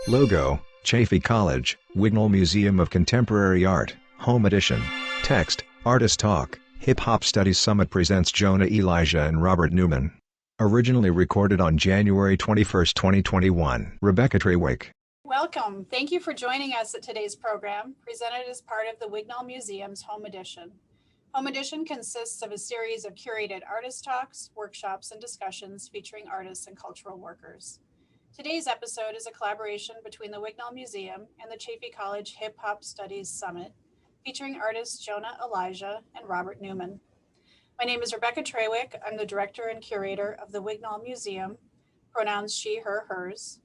Logo, Chaffey College, Wignall Museum of Contemporary Art, Home Edition. Text, Artist Talk, Hip Hop Studies Summit presents Jonah, Elijah and Robert Newman. Originally recorded on January 21, 2021. Rebecca Trewick. Welcome. Thank you for joining us at today's program, presented as part of the Wignall Museum's Home Edition. Home Edition consists of a series of curated artist talks, workshops, and discussions featuring artists and cultural workers. Today's episode is a collaboration between the Wignall Museum and the Chaffey College Hip Hop Studies Summit, featuring artists Jonah, Elijah, and Robert Newman. My name is Rebecca Trewick. I'm the director and curator of the Wignall Museum, pronouns she, her, hers.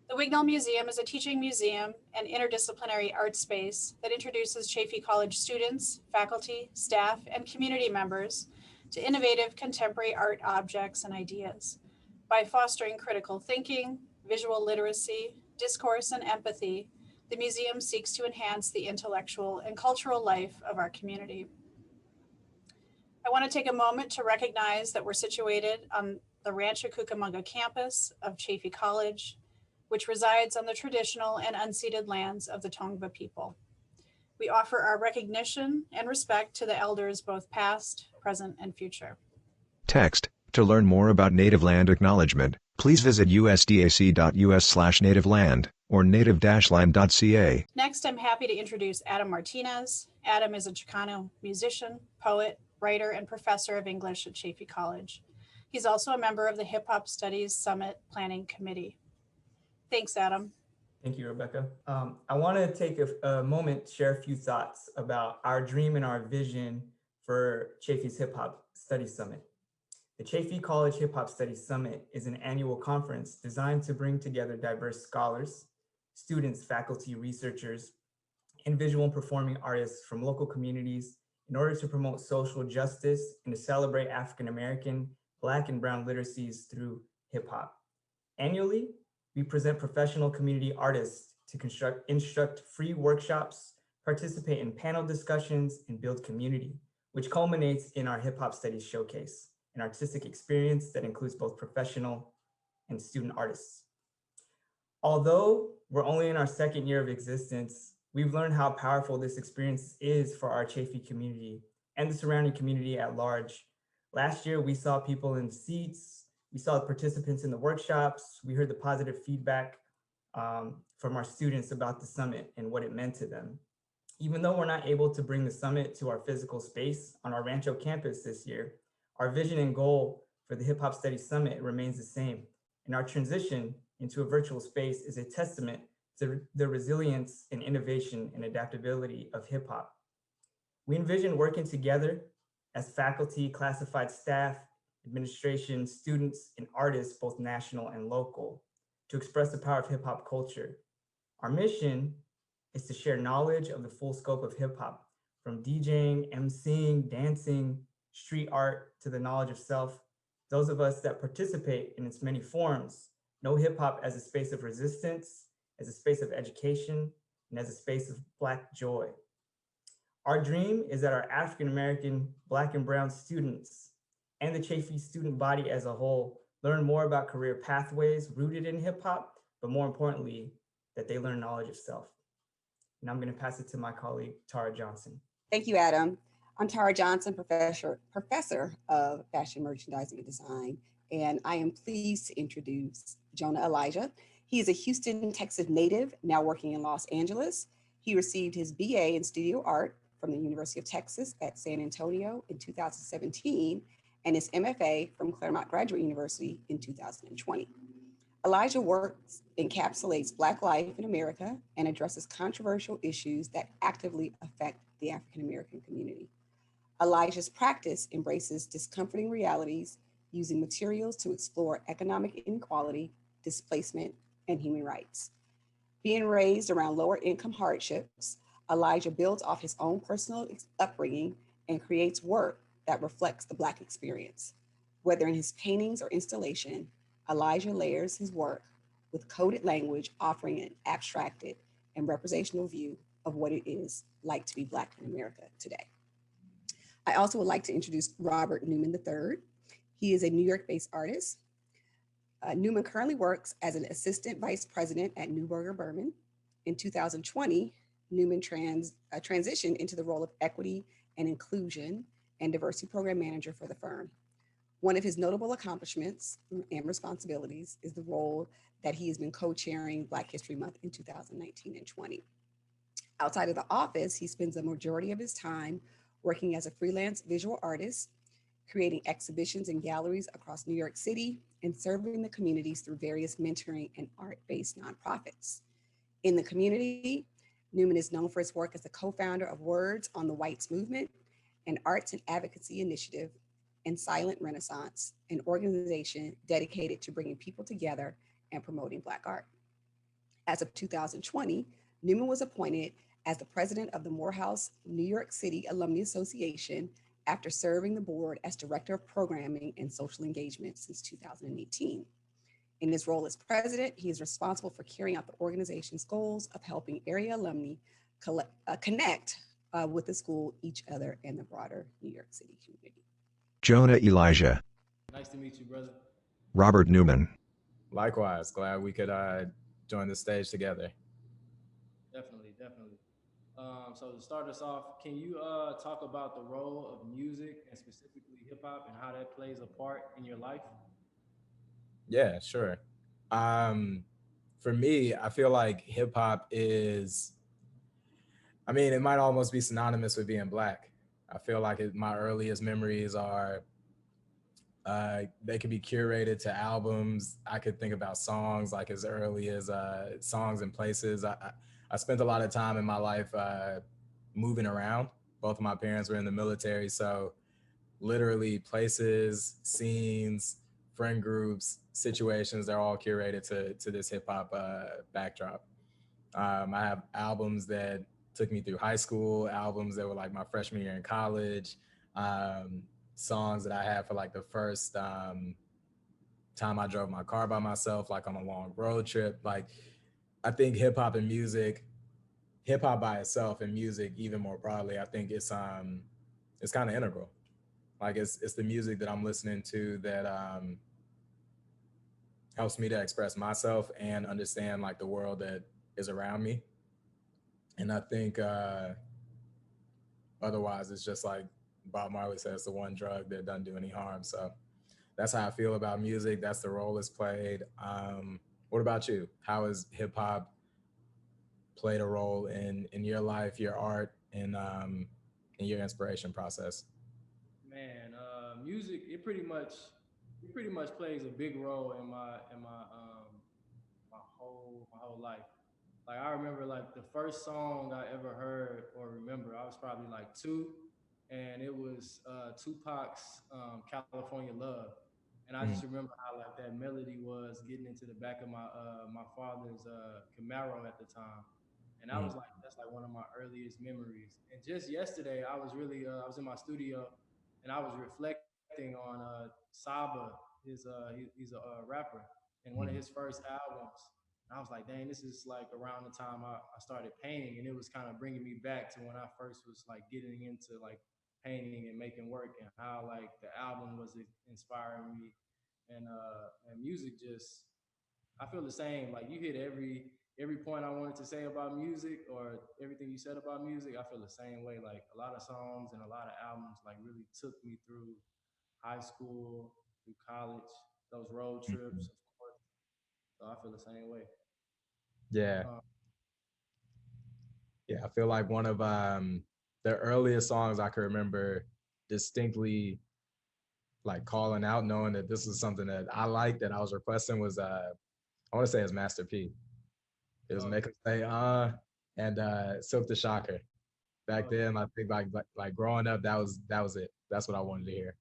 The Wignall Museum is a teaching museum and interdisciplinary art space that introduces Chaffey College students, faculty, staff, and community members to innovative contemporary art objects and ideas. By fostering critical thinking, visual literacy, discourse, and empathy, the museum seeks to enhance the intellectual and cultural life of our community. I want to take a moment to recognize that we're situated on the Rancho Cucamonga campus of Chaffey College, which resides on the traditional and unceded lands of the Tongva people. We offer our recognition and respect to the elders, both past, present, and future. Text, to learn more about native land acknowledgement, please visit usdac.us/nativeland or native-land.ca. Next, I'm happy to introduce Adam Martinez. Adam is a Chicano musician, poet, writer, and professor of English at Chaffey College. He's also a member of the Hip Hop Studies Summit Planning Committee. Thanks, Adam. Thank you, Rebecca. I want to take a moment to share a few thoughts about our dream and our vision for Chaffey's Hip Hop Studies Summit. The Chaffey College Hip Hop Studies Summit is an annual conference designed to bring together diverse scholars, students, faculty, researchers, and visual and performing artists from local communities in order to promote social justice and to celebrate African American, Black, and Brown literacies through hip hop. Annually, we present professional community artists to instruct free workshops, participate in panel discussions, and build community, which culminates in our Hip Hop Studies Showcase, an artistic experience that includes both professional and student artists. Although we're only in our second year of existence, we've learned how powerful this experience is for our Chaffey community and the surrounding community at large. Last year, we saw people in seats, we saw participants in the workshops, we heard the positive feedback from our students about the summit and what it meant to them. Even though we're not able to bring the summit to our physical space on our Rancho campus this year, our vision and goal for the Hip Hop Studies Summit remains the same, and our transition into a virtual space is a testament to the resilience and innovation and adaptability of hip hop. We envision working together as faculty, classified staff, administration, students, and artists, both national and local, to express the power of hip hop culture. Our mission is to share knowledge of the full scope of hip hop, from DJing, MCing, dancing, street art, to the knowledge of self. Those of us that participate in its many forms know hip hop as a space of resistance, as a space of education, and as a space of Black joy. Our dream is that our African American, Black, and Brown students and the Chaffey student body as a whole learn more about career pathways rooted in hip hop, but more importantly, that they learn knowledge of self. And I'm going to pass it to my colleague, Tara Johnson. Thank you, Adam. I'm Tara Johnson, professor of fashion merchandising and design, and I am pleased to introduce Jonah Elijah. He is a Houston, Texas native, now working in Los Angeles. He received his BA in studio art from the University of Texas at San Antonio in 2017, and his MFA from Claremont Graduate University in 2020. Elijah's work encapsulates Black life in America and addresses controversial issues that actively affect the African American community. Elijah's practice embraces discomforting realities using materials to explore economic inequality, displacement, and human rights. Being raised around lower income hardships, Elijah builds off his own personal upbringing and creates work that reflects the Black experience. Whether in his paintings or installation, Elijah layers his work with coded language, offering an abstracted and representational view of what it is like to be Black in America today. I also would like to introduce Robert Newman III. He is a New York-based artist. Newman currently works as an assistant vice president at Newberger Berman. In 2020, Newman transitioned into the role of equity and inclusion and diversity program manager for the firm. One of his notable accomplishments and responsibilities is the role that he has been co-chairing Black History Month in 2019 and 20. Outside of the office, he spends the majority of his time working as a freelance visual artist, creating exhibitions and galleries across New York City, and serving the communities through various mentoring and art-based nonprofits. In the community, Newman is known for his work as the co-founder of Words on the Whites Movement, an arts and advocacy initiative, and Silent Renaissance, an organization dedicated to bringing people together and promoting Black art. As of 2020, Newman was appointed as the president of the Morehouse New York City Alumni Association after serving the board as director of programming and social engagement since 2018. In his role as president, he is responsible for carrying out the organization's goals of helping area alumni connect with the school, each other, and the broader New York City community. Jonah Elijah. Nice to meet you, brother. Robert Newman. Likewise, glad we could join the stage together. Definitely. So to start us off, can you talk about the role of music and specifically hip hop and how that plays a part in your life? Yeah, sure. For me, I feel like hip hop is, it might almost be synonymous with being Black. I feel like my earliest memories are, they could be curated to albums. I could think about songs like as early as Songs and Places. I spent a lot of time in my life moving around. Both of my parents were in the military, so literally places, scenes, friend groups, situations, they're all curated to this hip hop backdrop. I have albums that took me through high school, albums that were like my freshman year in college, songs that I had for like the first time I drove my car by myself, like on a long road trip. Like, I think hip hop by itself and music even more broadly, I think it's kind of integral. Like it's the music that I'm listening to that helps me to express myself and understand like the world that is around me. And I think otherwise it's just like Bob Marley says, the one drug that doesn't do any harm. So that's how I feel about music. That's the role it's played. What about you? How has hip hop played a role in your life, your art, and in your inspiration process? Man, music it pretty much plays a big role in my whole life. Like I remember like the first song I ever heard or remember, I was probably like two, and it was Tupac's California Love. And I Mm, just remember how like that melody was getting into the back of my father's Camaro at the time. And I mm, was like, that's like one of my earliest memories. And just yesterday, I was in my studio, and I was reflecting on Saba. He's a rapper, and one of mm. his first albums. And I was like, dang, this is like around the time I started painting, and it was kind of bringing me back to when I first was like getting into like painting and making work, and how like the album was inspiring me, and music just I feel the same. Like you hit every point I wanted to say about music or everything you said about music. I feel the same way. Like a lot of songs and a lot of albums like really took me through high school, through college, those road trips, of course. So I feel the same way. Yeah, Um, yeah. I feel like one of the earliest songs I can remember distinctly like calling out, knowing that this is something that I liked that I was requesting was I want to say it's Master P. It was oh Make yeah, 'Em Say and Silk the Shocker. Back oh yeah. then, I think like growing up, that was it. That's what I wanted to hear.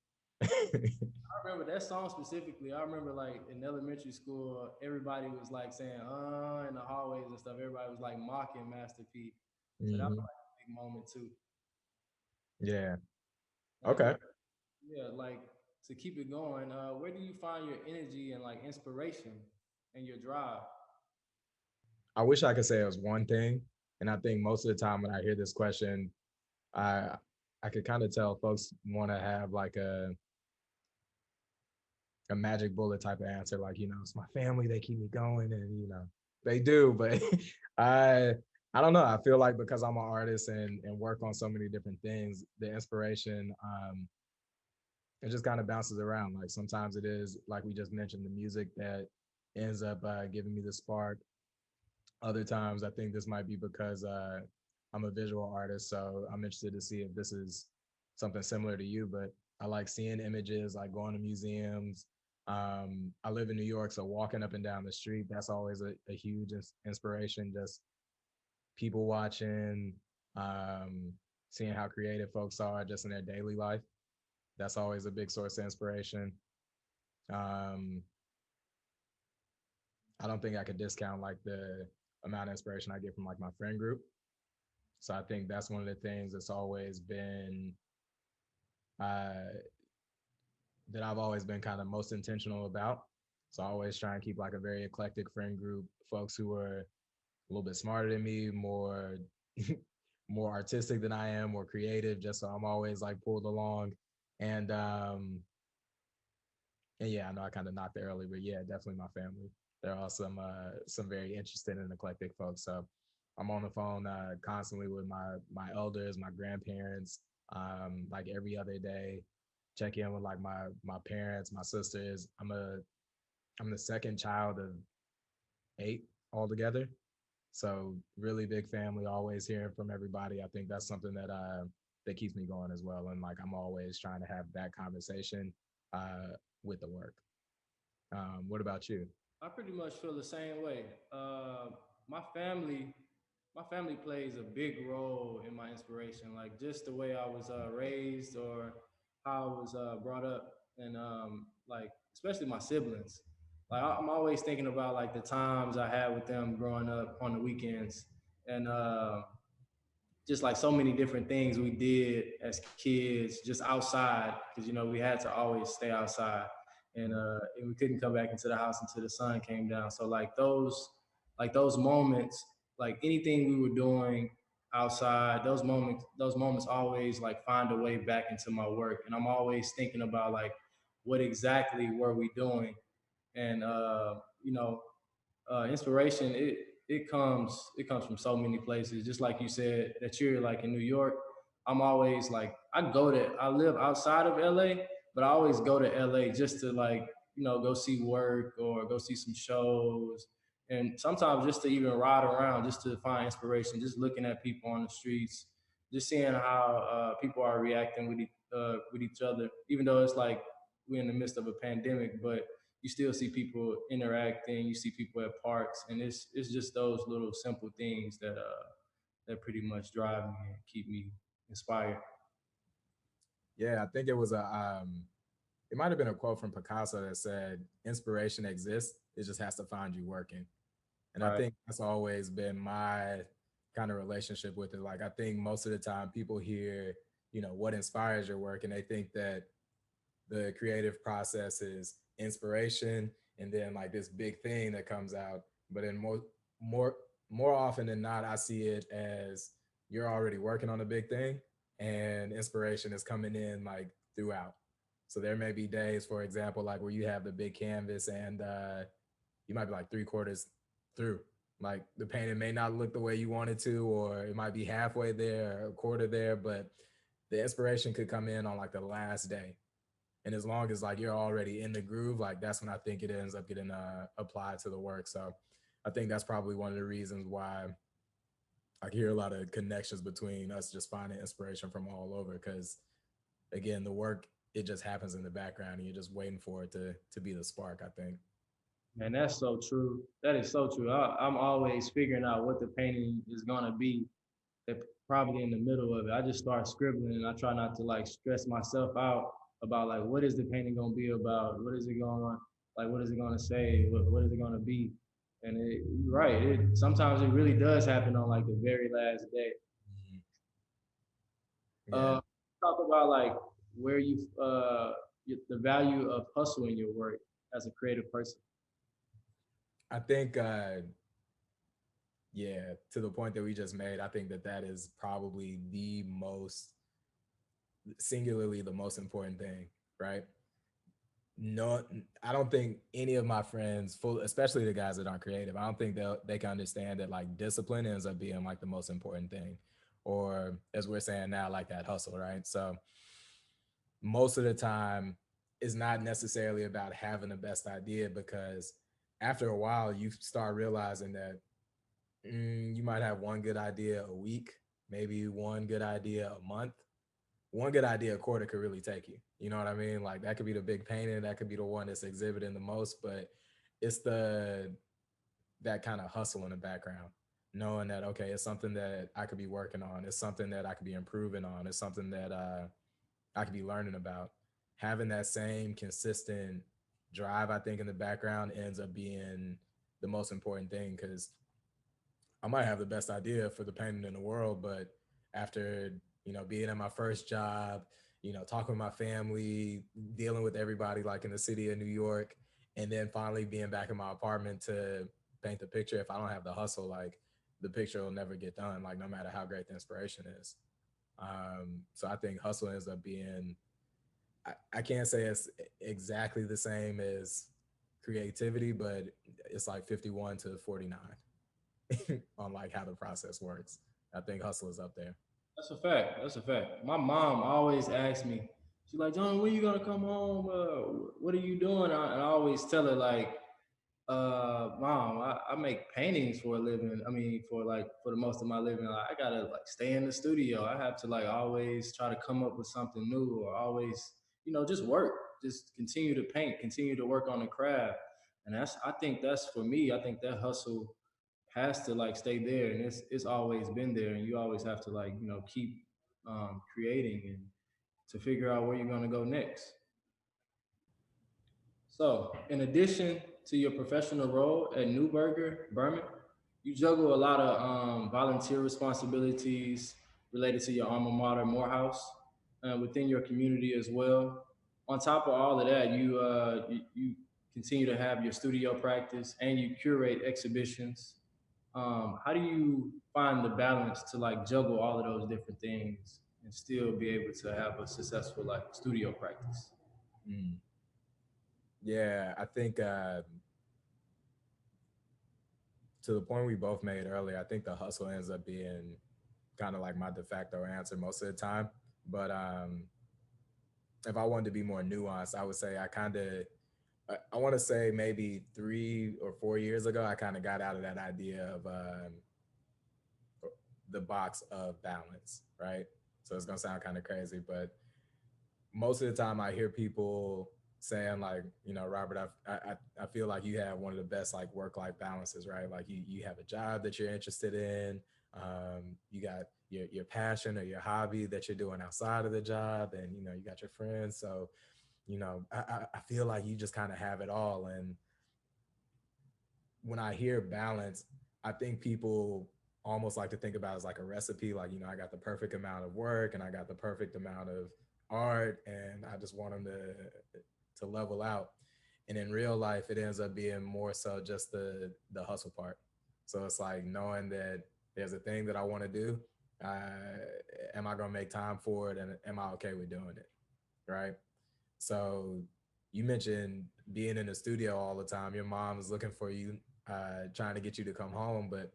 I remember that song specifically. I remember like in elementary school, everybody was like saying in the hallways and stuff. Everybody was like mocking Master P. So that was Hmm. like a big moment too. Yeah. And Okay. yeah, like to keep it going, where do you find your energy and like inspiration and your drive? I wish I could say it was one thing, and I think most of the time when I hear this question, I I could kind of tell folks want to have like a magic bullet type of answer, like, you know, it's my family, they keep me going, and you know, they do, but I don't know. I feel like because I'm an artist and work on so many different things, the inspiration it just kind of bounces around. Like sometimes it is, like we just mentioned, the music that ends up giving me the spark. Other times I think this might be because I'm a visual artist, so I'm interested to see if this is something similar to you. But I like seeing images, like going to museums. I live in New York, so walking up and down the street, that's always a huge inspiration. Just people watching, um, seeing how creative folks are just in their daily life. That's always a big source of inspiration. Um, I don't think I could discount like the amount of inspiration I get from like my friend group. So I think that's one of the things that's always been uh, that I've always been kind of most intentional about. So I always try and keep like a very eclectic friend group, folks who are a little bit smarter than me, more more artistic than I am, more creative, just so I'm always like pulled along. And and yeah, I know I kind of knocked it early, but yeah, definitely my family. There are some very interested and eclectic folks. So I'm on the phone constantly with my elders, my grandparents, like every other day. Check in with like my parents, my sisters. I'm the second child of 8 altogether. So really big family, always hearing from everybody. I think that's something that keeps me going as well. And like I'm always trying to have that conversation with the work. What about you? I pretty much feel the same way. My family, my family plays a big role in my inspiration. Like just the way I was raised or how I was brought up, and like especially my siblings. Like I'm always thinking about like the times I had with them growing up on the weekends, and just like so many different things we did as kids just outside because you know we had to always stay outside and we couldn't come back into the house until the sun came down, so like those moments, like anything we were doing outside, those moments always like find a way back into my work, and I'm always thinking about like what exactly were we doing, and you know, inspiration, it comes from so many places. Just like you said that you're like in New York. I'm always like I live outside of LA, but I always go to LA just to like go see work or go see some shows, and sometimes just to even ride around just to find inspiration. Just looking at people on the streets, just seeing how people are reacting with each other, even though it's like we're in the midst of a pandemic, but you still see people interacting. You see people at parks, and it's just those little simple things that pretty much drive me and keep me inspired. Yeah, I think it was it might have been a quote from Picasso that said, "Inspiration exists. It just has to find you working." And I Right. think that's always been my kind of relationship with it. Like I think most of the time people hear, you know, what inspires your work, and they think that the creative process is inspiration and then like this big thing that comes out. But in more more often than not, I see it as you're already working on a big thing and inspiration is coming in like throughout. So there may be days, for example, like where you have the big canvas and you might be like 3/4 through. Like the painting may not look the way you want it to, or it might be halfway there, or a quarter there, but the inspiration could come in on like the last day. And as long as like you're already in the groove, like that's when I think it ends up getting applied to the work. So I think that's probably one of the reasons why I hear a lot of connections between us just finding inspiration from all over. Because again, the work, it just happens in the background and you're just waiting for it to be the spark, I think. Man, that's so true. That is so true. I'm always figuring out what the painting is gonna be. That probably in the middle of it, I just start scribbling, and I try not to like stress myself out about like what is the painting gonna be about, what is it going, like what is it gonna say, what is it gonna be, and you're right. It sometimes it really does happen on like the very last day. Mhm. Yeah, Uh, talk about like where the value of hustle in your work as a creative person. I think, yeah, to the point that we just made, I think that that is probably the most, singularly, the most important thing, right? no, I don't think any of my friends, full, especially the guys that aren't creative, I don't think they can understand that like discipline ends up being like the most important thing, or as we're saying now, like that hustle, right? So most of the time, it's not necessarily about having the best idea, because after a while, you start realizing that you might have one good idea a week, maybe one good idea a month, one good idea a quarter could really take you. You know what I mean? Like that could be the big painting, that could be the one that's exhibiting the most, but it's that kind of hustle in the background, knowing that okay, it's something that I could be working on, it's something that I could be improving on, it's something that I could be learning about. Having that same consistent drive, I think, in the background ends up being the most important thing, because I might have the best idea for the painting in the world, but after, being at my first job, talking with my family, dealing with everybody like in the city of New York, and then finally being back in my apartment to paint the picture, if I don't have the hustle, like the picture will never get done, like no matter how great the inspiration is. So I think hustle ends up being, I can't say it's exactly the same as creativity, but it's like 51 to 49 on like how the process works. I think hustle is up there. That's a fact. That's a fact. My mom always asks me, she's like, John, when you gonna come home? What are you doing? And I always tell her like, mom, I make paintings for a living. I mean, for the most of my living, like, I gotta like stay in the studio. I have to like always try to come up with something new, or always, just work, just continue to paint, continue to work on the craft. And I think that's for me. I think that hustle has to like stay there, and it's always been there, and you always have to like keep creating and to figure out where you're gonna go next. So, in addition to your professional role at Newberger Berman, you juggle a lot of volunteer responsibilities related to your alma mater, Morehouse, within your community as well. On top of all of that, you continue to have your studio practice and you curate exhibitions. How do you find the balance to like juggle all of those different things and still be able to have a successful like studio practice? Mm. Yeah, I think to the point we both made earlier, I think the hustle ends up being kind of like my de facto answer most of the time. But if I wanted to be more nuanced, I would say I want to say maybe 3 or 4 years ago, I kind of got out of that idea of the box of balance, right? So it's gonna sound kind of crazy, but most of the time I hear people saying like, Robert, I feel like you have one of the best like work-life balances, right? Like you have a job that you're interested in, you got your passion or your hobby that you're doing outside of the job, and you got your friends. So I feel like you just kind of have it all. And when I hear balance, I think people almost like to think about it as like a recipe. Like, I got the perfect amount of work and I got the perfect amount of art, and I just want them to level out. And in real life, it ends up being more so just the hustle part. So it's like knowing that there's a thing that I want to do. Uh, am I gonna make time for it, and am I okay with doing it? Right. So you mentioned being in the studio all the time. Your mom is looking for you, trying to get you to come home. But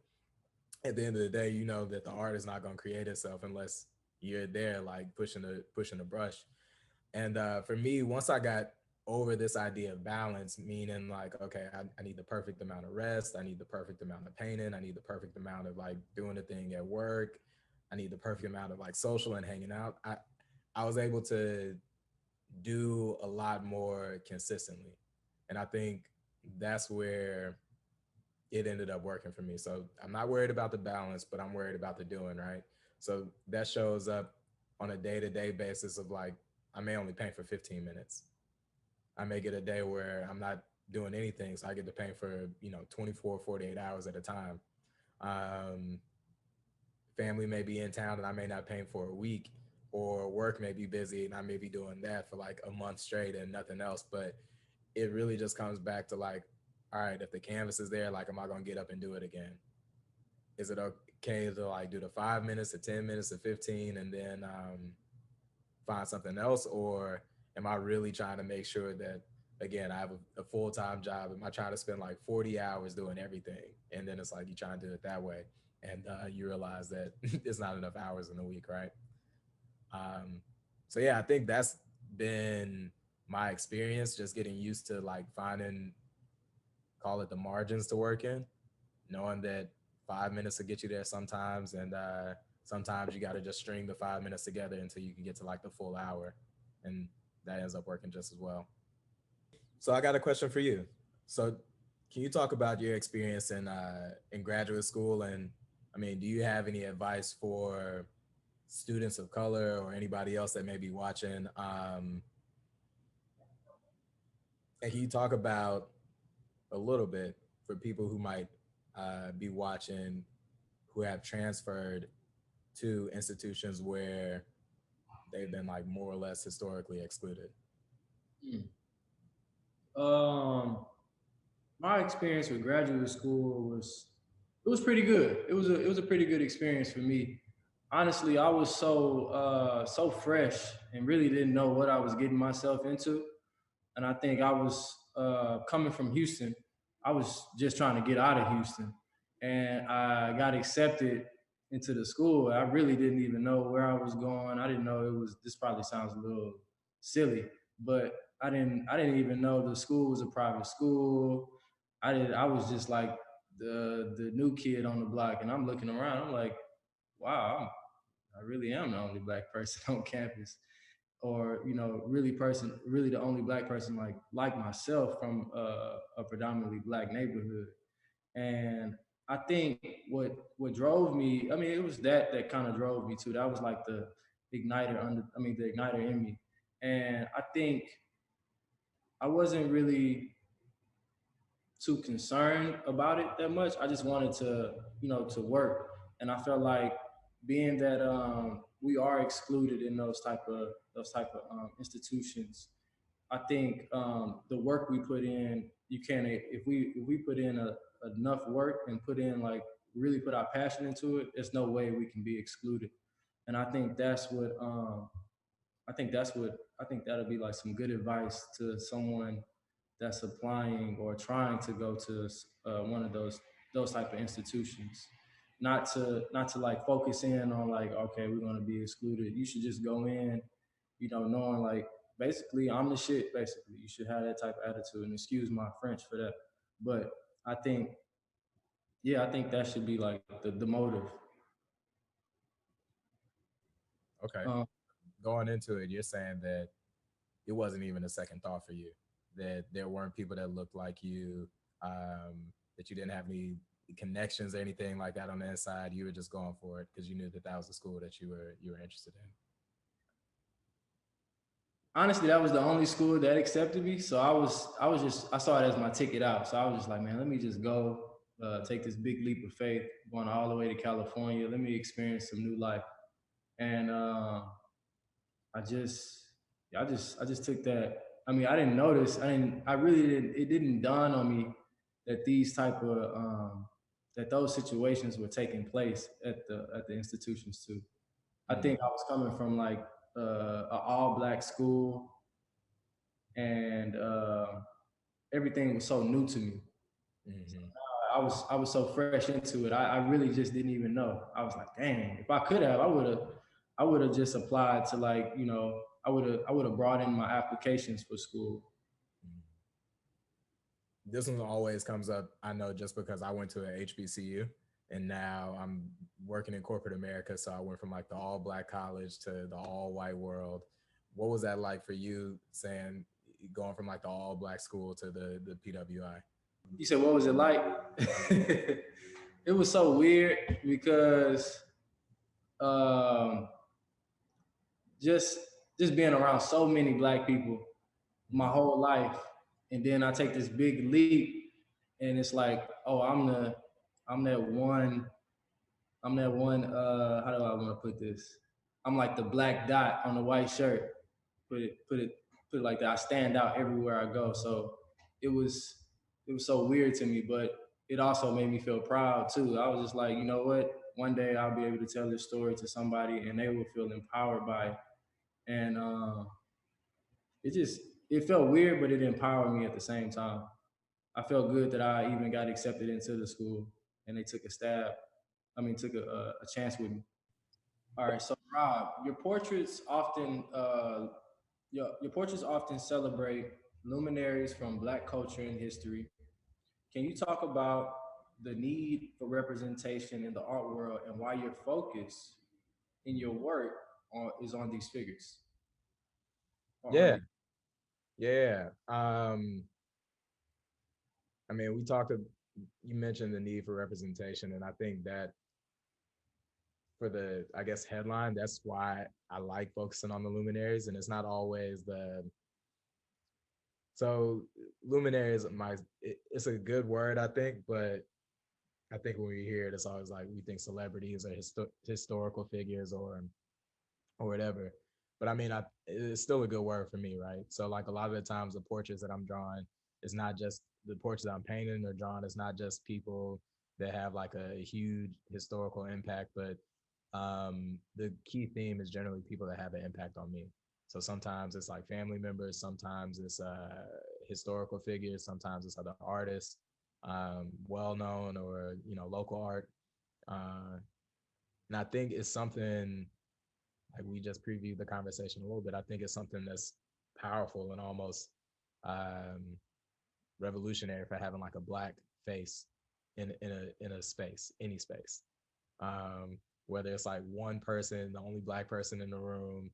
at the end of the day, you know that the art is not going to create itself unless you're there, like pushing the brush. And for me, once I got over this idea of balance, meaning like, okay, I need the perfect amount of rest, I need the perfect amount of painting, I need the perfect amount of like doing the thing at work, I need the perfect amount of like social and hanging out. I was able to do a lot more consistently. And I think that's where it ended up working for me. So I'm not worried about the balance, but I'm worried about the doing, right? So that shows up on a day-to-day basis of like, I may only paint for 15 minutes. I may get a day where I'm not doing anything. So I get to paint for, 24, 48 hours at a time. Um, Family may be in town and I may not paint for a week, or work may be busy and I may be doing that for like a month straight and nothing else. But it really just comes back to like, all right, if the canvas is there, like, am I going to get up and do it again? Is it okay to like do the 5 minutes, to 10 minutes, to 15, and then find something else? Or am I really trying to make sure that again, I have a full-time job. Am I trying to spend like 40 hours doing everything? And then it's like you trying to do it that way. And you realize that it's not enough hours in a week, right? Um, so yeah, I think that's been my experience, just getting used to like finding, call it the margins to work in, knowing that 5 minutes will get you there sometimes. And sometimes you got to just string the 5 minutes together until you can get to like the full hour. And that ends up working just as well. So I got a question for you. So can you talk about your experience in graduate school? And I mean, do you have any advice for students of color or anybody else that may be watching? And can you talk about a little bit for people who might be watching who have transferred to institutions where they've been like more or less historically excluded? My experience with graduate school was pretty good. It was a pretty good experience for me. Honestly, I was so fresh and really didn't know what I was getting myself into. And I think I was coming from Houston. I was just trying to get out of Houston, and I got accepted into the school. I really didn't even know where I was going. I didn't know it was. This probably sounds a little silly, but I didn't even know the school was a private school. I was just like the new kid on the block, and I'm looking around. I'm like, wow, I really am the only black person on campus, or really the only black person like myself from a predominantly black neighborhood. And I think what drove me, I mean, it was that kind of drove me too. That was like the the igniter in me. And I think I wasn't really too concerned about it that much. I just wanted to work. And I felt like, being that we are excluded in those type of institutions, I think the work we put in, you can't, if we put in enough work and put in, like, really put our passion into it, there's no way we can be excluded. And I think that'll be like some good advice to someone that's applying or trying to go to one of those type of institutions. Not to like focus in on, like, okay, we're going to be excluded. You should just go in, knowing, like, basically I'm the shit. Basically, you should have that type of attitude. And excuse my French for that, but I think, yeah, I think that should be like the motive. Okay. Um, Going into it, you're saying that it wasn't even a second thought for you, that there weren't people that looked like you, that you didn't have any connections or anything like that on the inside. You were just going for it because you knew that that was the school that you were interested in. Honestly, that was the only school that accepted me. So I saw it as my ticket out. So I was just like, man, let me just go, take this big leap of faith, going all the way to California. Let me experience some new life. And I just, I just took that. I mean, I didn't notice. I really didn't. It didn't dawn on me that that those situations were taking place at the institutions too. I think I was coming from, like, an all black school, and everything was so new to me. Mm-hmm. I was so fresh into it. I really just didn't even know. I was like, dang, if I could have, I would have just applied to, like, I would have brought in my applications for school. This one always comes up, I know, just because I went to a HBCU and now I'm working in corporate America. So I went from like the all black college to the all white world. What was that like for you, saying, going from like the all black school to the PWI? You said, what was it like? It was so weird because um, just just being around so many black people my whole life, and then I take this big leap, and it's like, oh, I'm that one, how do I want to put this? I'm like the black dot on the white shirt. Put it like that. I stand out everywhere I go. So it was it was so weird to me, but it also made me feel proud too. I was just like, you know what? One day I'll be able to tell this story to somebody, and they will feel empowered by it. And it just it felt weird, but it empowered me at the same time. I felt good that I even got accepted into the school, and they took a stab. I mean, took a chance with me. All right, so Rob, your portraits often celebrate luminaries from Black culture and history. Can you talk about the need for representation in the art world and why your focus in your work is on these figures? Or are Yeah, they? yeah. I mean, you mentioned the need for representation, and I think that for the, I guess, headline, that's why I like focusing on the luminaries, and it's not always so luminaries, it's a good word, I think, but I think when we hear it, it's always like we think celebrities or historical figures or whatever. But I mean, it's still a good word for me, right? So like a lot of the times, the portraits that I'm drawing is not just the portraits that I'm painting or drawing. It's not just people that have like a huge historical impact, but the key theme is generally people that have an impact on me. So sometimes it's like family members, sometimes it's historical figures, sometimes it's other artists, well known or local art. Uh, and I think it's something like we just previewed the conversation a little bit. I think it's something that's powerful and almost um, revolutionary for having like a Black face in a space, any space. Um, Whether it's like one person, the only Black person in the room,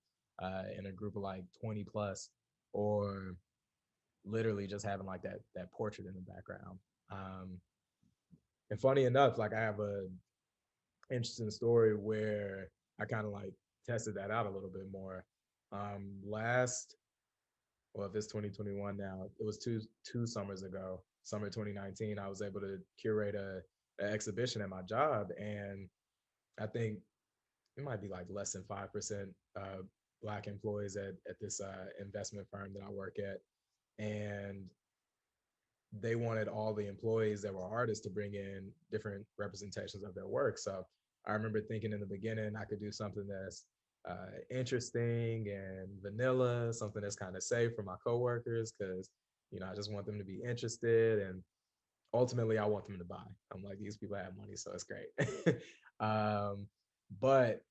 in a group of like 20 plus, or literally just having like that portrait in the background. Um, and funny enough, like I have a interesting story where I kind of like tested that out a little bit more. Last, well, if it's 2021 now, it was two summers ago, summer 2019. I was able to curate a exhibition at my job, and I think it might be like less than 5% Black employees at this investment firm that I work at, and they wanted all the employees that were artists to bring in different representations of their work. So I remember thinking in the beginning I could do something that's interesting and vanilla, something that's kind of safe for my coworkers, because I just want them to be interested, and ultimately I want them to buy. I'm like, these people have money, so it's great. um, but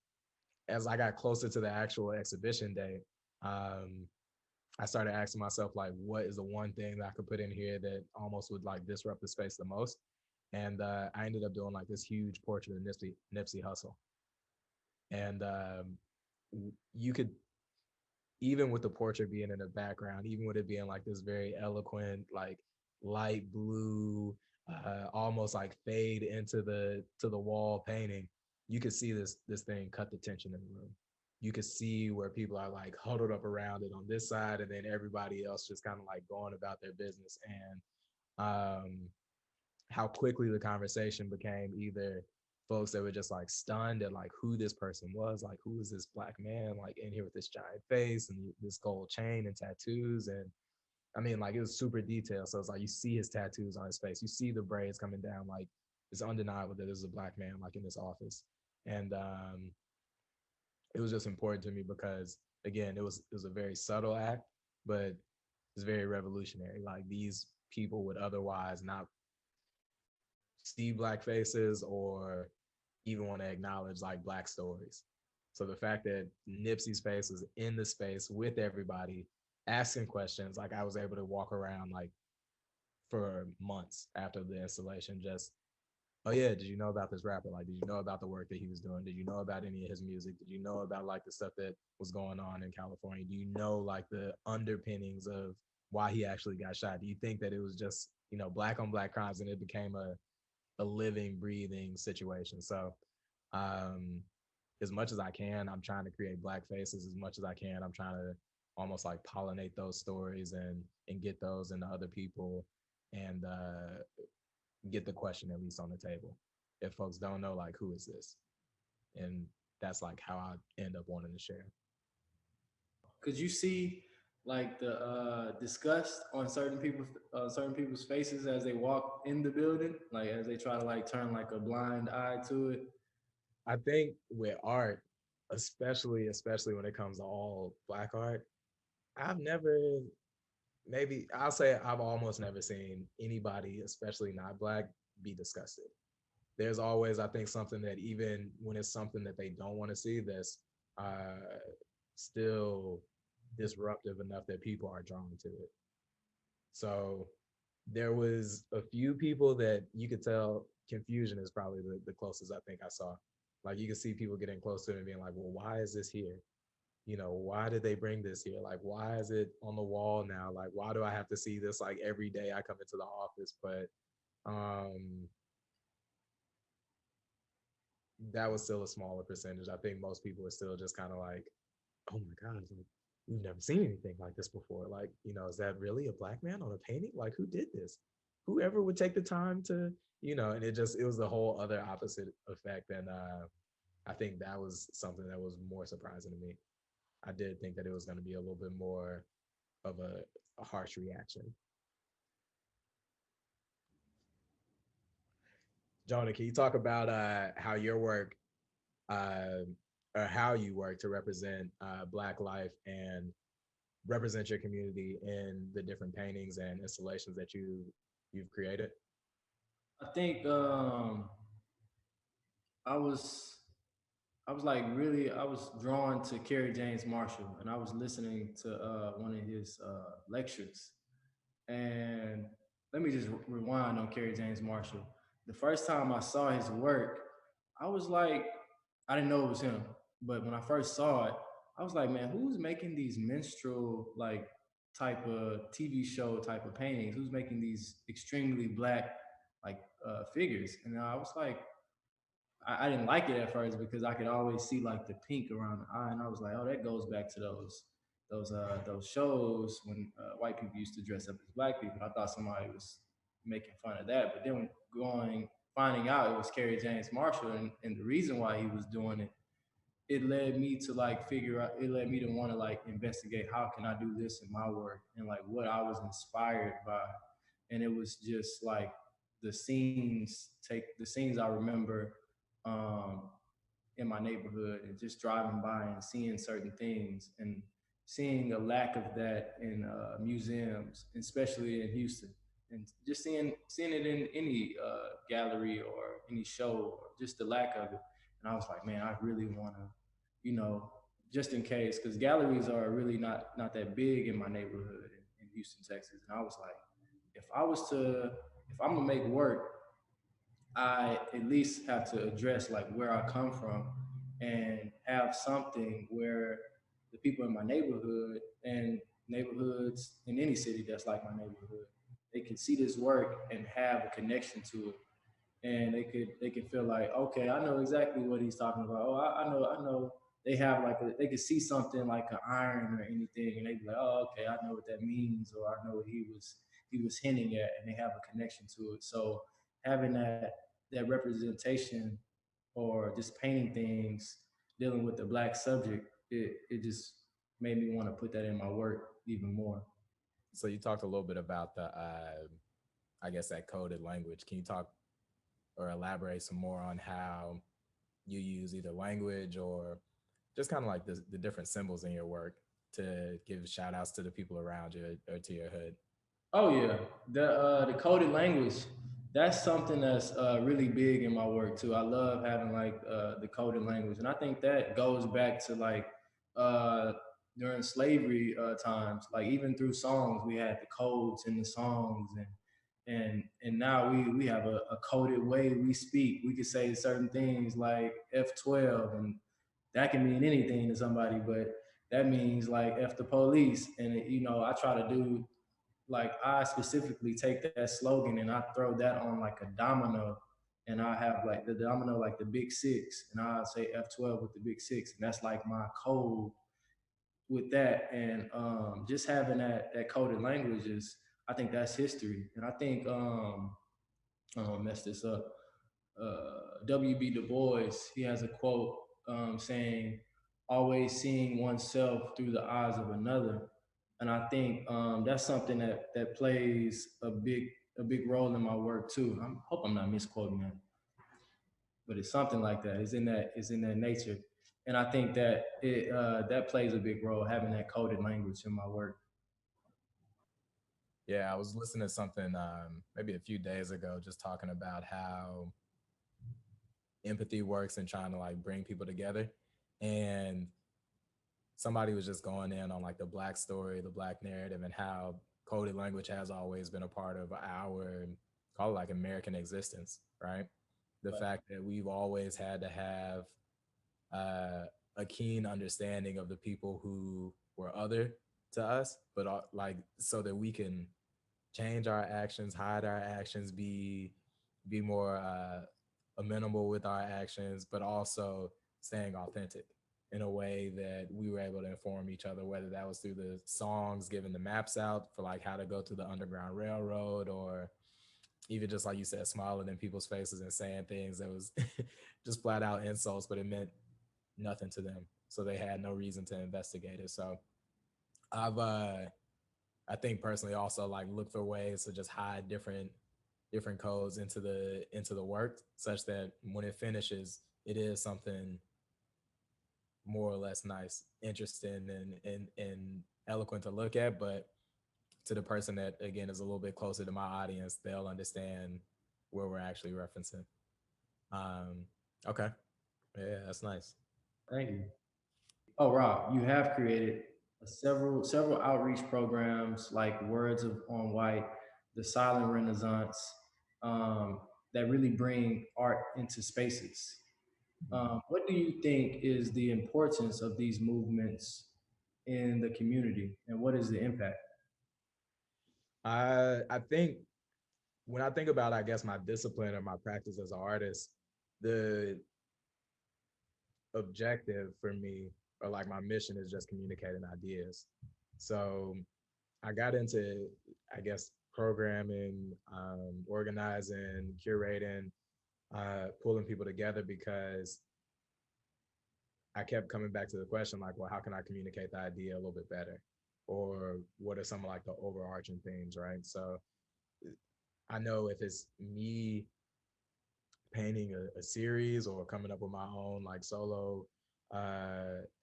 as I got closer to the actual exhibition day, um, I started asking myself, like, what is the one thing that I could put in here that almost would like disrupt the space the most? And I ended up doing like this huge portrait of Nipsey Hussle. And you could, even with the portrait being in the background, even with it being like this very eloquent, like light blue, almost like fade into the wall painting, you could see this thing cut the tension in the room. You could see where people are like huddled up around it on this side, and then everybody else just kind of like going about their business. And how quickly the conversation became either folks that were just like stunned at like who this person was, like who is this Black man like in here with this giant face and this gold chain and tattoos. And I mean, like, it was super detailed, so it's like you see his tattoos on his face, you see the braids coming down, like it's undeniable that this is a Black man like in this office. And it was just important to me because, again, it was a very subtle act, but it's very revolutionary. Like, these people would otherwise not see Black faces or even want to acknowledge like Black stories. So the fact that Nipsey's face was in the space with everybody asking questions, like I was able to walk around like for months after the installation, just, oh yeah, did you know about this rapper? Like, did you know about the work that he was doing? Did you know about any of his music? Did you know about like the stuff that was going on in California? Do you know like the underpinnings of why he actually got shot? Do you think that it was just, Black on Black crimes and it became a living, breathing situation? So um as much as I can, I'm trying to create Black faces. As much as I can, I'm trying to almost like pollinate those stories and get those into other people, and get the question at least on the table. If folks don't know, like, who is this? And that's like how I end up wanting to share. Could you see like the disgust on certain people's faces as they walk in the building, like as they try to like turn like a blind eye to it? I think with art, especially when it comes to all Black art, I've never maybe I'll say I've almost never seen anybody, especially not black, be disgusted. There's always, I think, something that even when it's something that they don't want to see, that's uh, still disruptive enough that people are drawn to it. So there was a few people that you could tell confusion is probably the closest I think I saw. Like you could see people getting close to it and being like, well, why is this here? You know, why did they bring this here? Like, why is it on the wall now? Like, why do I have to see this like every day I come into the office? But um that was still a smaller percentage. I think most people are still just kind of like, oh my God, like, we've never seen anything like this before. Like, you know, is that really a black man on a painting? Like, who did this? Whoever would take the time to, you know, and it was the whole other opposite effect. And I think that was something that was more surprising to me. I did think that it was going to be a little bit more of a harsh reaction. Jonah, can you talk about how your work uh, or how you work to represent Black life and represent your community in the different paintings and installations that you've created? I think I was I was like really I was drawn to Kerry James Marshall, and I was listening to one of his lectures. And let me just rewind on Kerry James Marshall. The first time I saw his work, I was like, I didn't know it was him. But when I first saw it, I was like, man, who's making these minstrel like type of TV show type of paintings? Who's making these extremely black like figures? And I was like, I didn't like it at first because I could always see like the pink around the eye, and I was like, oh, that goes back to those shows when white people used to dress up as black people. I thought somebody was making fun of that, but then finding out it was Kerry James Marshall, and the reason why he was doing it, it led me to like figure out. It led me to want to like investigate how can I do this in my work and like what I was inspired by, and it was just like the scenes I remember um, in my neighborhood and just driving by and seeing certain things and seeing a lack of that in museums, especially in Houston, and just seeing it in any gallery or any show, or just the lack of it. And I was like, man, I really want to, you know, just in case, because galleries are really not that big in my neighborhood in Houston, Texas. And I was like, if I'm gonna make work, I at least have to address like where I come from and have something where the people in my neighborhood and neighborhoods in any city that's like my neighborhood, they can see this work and have a connection to it, and they can feel like, okay, I know exactly what he's talking about. Oh, I know. They have like they could see something like an iron or anything, and they be like, oh, okay, I know what that means, or I know what he was hinting at, and they have a connection to it. So having that representation or just painting things dealing with the black subject, it just made me want to put that in my work even more. So you talked a little bit about the, I guess that coded language. Can you talk or elaborate some more on how you use either language or just kind of like the different symbols in your work to give shout outs to the people around you or to your hood? Oh yeah, the coded language. That's something that's really big in my work too. I love having like the coded language, and I think that goes back to like uh, during slavery times. Like even through songs, we had the codes in the songs, and now we have a coded way we speak. We could say certain things like F12, and that can mean anything to somebody, but that means like F the police, and I try to do like I specifically take that slogan and I throw that on like a domino, and I have like the domino like the big six, and I say F12 with the big six, and that's like my code with that. And just having that coded language is, I think that's history. And I think I'm gonna mess this up. W.B. Du Bois, he has a quote saying, "Always seeing oneself through the eyes of another." And I think that's something that plays a big role in my work too. I hope I'm not misquoting that, but it's something like that. It's in that nature, and I think that that plays a big role, having that coded language in my work. Yeah, I was listening to something maybe a few days ago, just talking about how empathy works and trying to like bring people together. And somebody was just going in on like the Black story, the Black narrative, and how coded language has always been a part of our, call it like American existence, right? The But fact that we've always had to have a keen understanding of the people who were other to us, but like so that we can change our actions, hide our actions, be more amenable with our actions, but also staying authentic in a way that we were able to inform each other, whether that was through the songs, giving the maps out for like how to go to the Underground Railroad, or even just like you said, smiling in people's faces and saying things that was just flat out insults, but it meant nothing to them. So they had no reason to investigate it. So I've I think personally also like look for ways to just hide different codes into the work such that when it finishes, it is something more or less nice, interesting and eloquent to look at. But to the person that again is a little bit closer to my audience, they'll understand where we're actually referencing. Um, okay. Yeah, that's nice. thank you. Oh, Rob, you have created several outreach programs like Words of on White, the Silent Renaissance, um, that really bring art into spaces. What do you think is the importance of these movements in the community, and what is the impact? I think when I think about, I guess, my discipline or my practice as an artist, the objective for me or like my mission is just communicating ideas. So I got into, I guess, programming, organizing, curating, pulling people together because I kept coming back to the question like, well, how can I communicate the idea a little bit better? Or what are some of like the overarching themes, right? So I know if it's me painting a series or coming up with my own like solo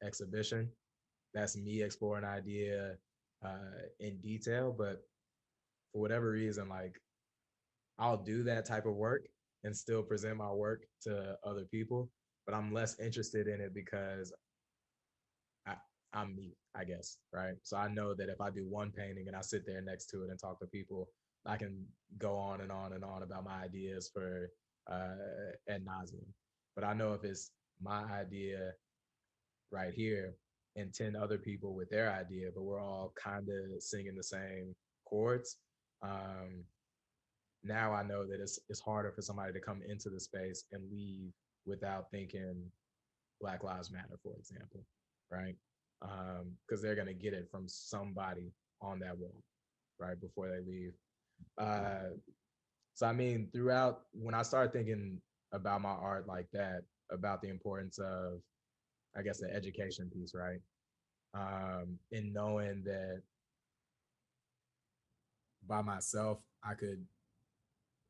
exhibition, that's me exploring an idea in detail. But for whatever reason, like I'll do that type of work and still present my work to other people, but I'm less interested in it because I, I'm me, I guess, right? So I know that if I do one painting and I sit there next to it and talk to people, I can go on and on and on about my ideas for ad nauseum. But I know if it's my idea right here and 10 other people with their idea, but we're all kind of singing the same chords. Um, Now I know that it's harder for somebody to come into the space and leave without thinking Black Lives Matter, for example, right? Because they're gonna get it from somebody on that wall, right, before they leave. Uh, so I mean, throughout when I started thinking about my art like that, about the importance of, I guess, the education piece, right? And knowing that by myself I could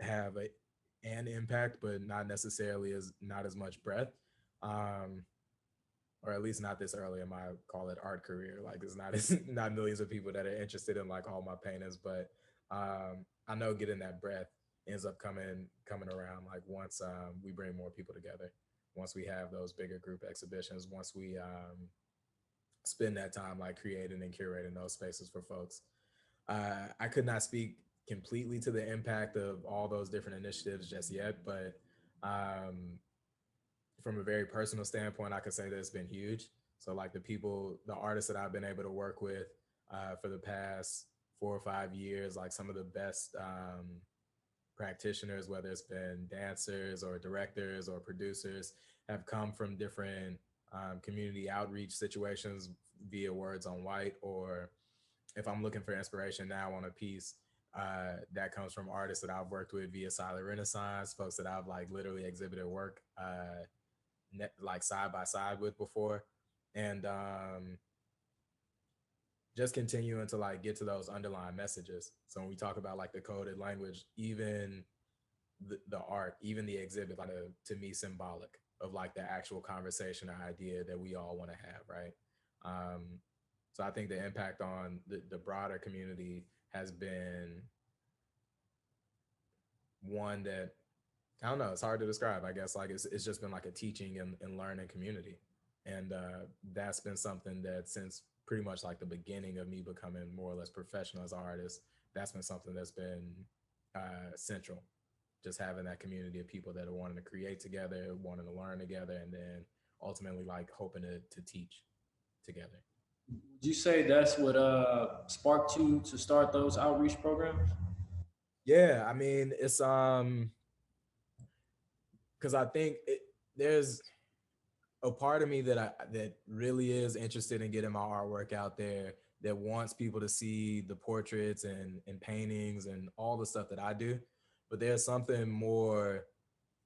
have an impact, but not necessarily as not as much breadth. Um, or at least not this early in my call it art career. Like it's not not millions of people that are interested in like all my paintings, but I know getting that breadth ends up coming around like once we bring more people together, once we have those bigger group exhibitions, once we spend that time like creating and curating those spaces for folks. I could not speak completely to the impact of all those different initiatives just yet, but um, from a very personal standpoint, I could say that it's been huge. So, like the artists that I've been able to work with for the past 4 or 5 years, like some of the best practitioners, whether it's been dancers or directors or producers, have come from different community outreach situations via Words on White, or if I'm looking for inspiration now on a piece, that comes from artists that I've worked with via Silent Renaissance, folks that I've like literally exhibited work like side by side with before, and just continuing to like get to those underlying messages. So when we talk about like the coded language, even the art, even the exhibit, like to me symbolic of like the actual conversation or idea that we all want to have, right? So I think the impact on the broader community has been one that, I don't know, it's hard to describe. I guess like it's just been like a teaching and learning community. And that's been something that since pretty much like the beginning of me becoming more or less professional as an artist, that's been something that's been central. Just having that community of people that are wanting to create together, wanting to learn together, and then ultimately like hoping to teach together. Would you say that's what sparked you to start those outreach programs? Yeah, I mean, it's because I think there's a part of me that really is interested in getting my artwork out there, that wants people to see the portraits and paintings and all the stuff that I do. But there's something more.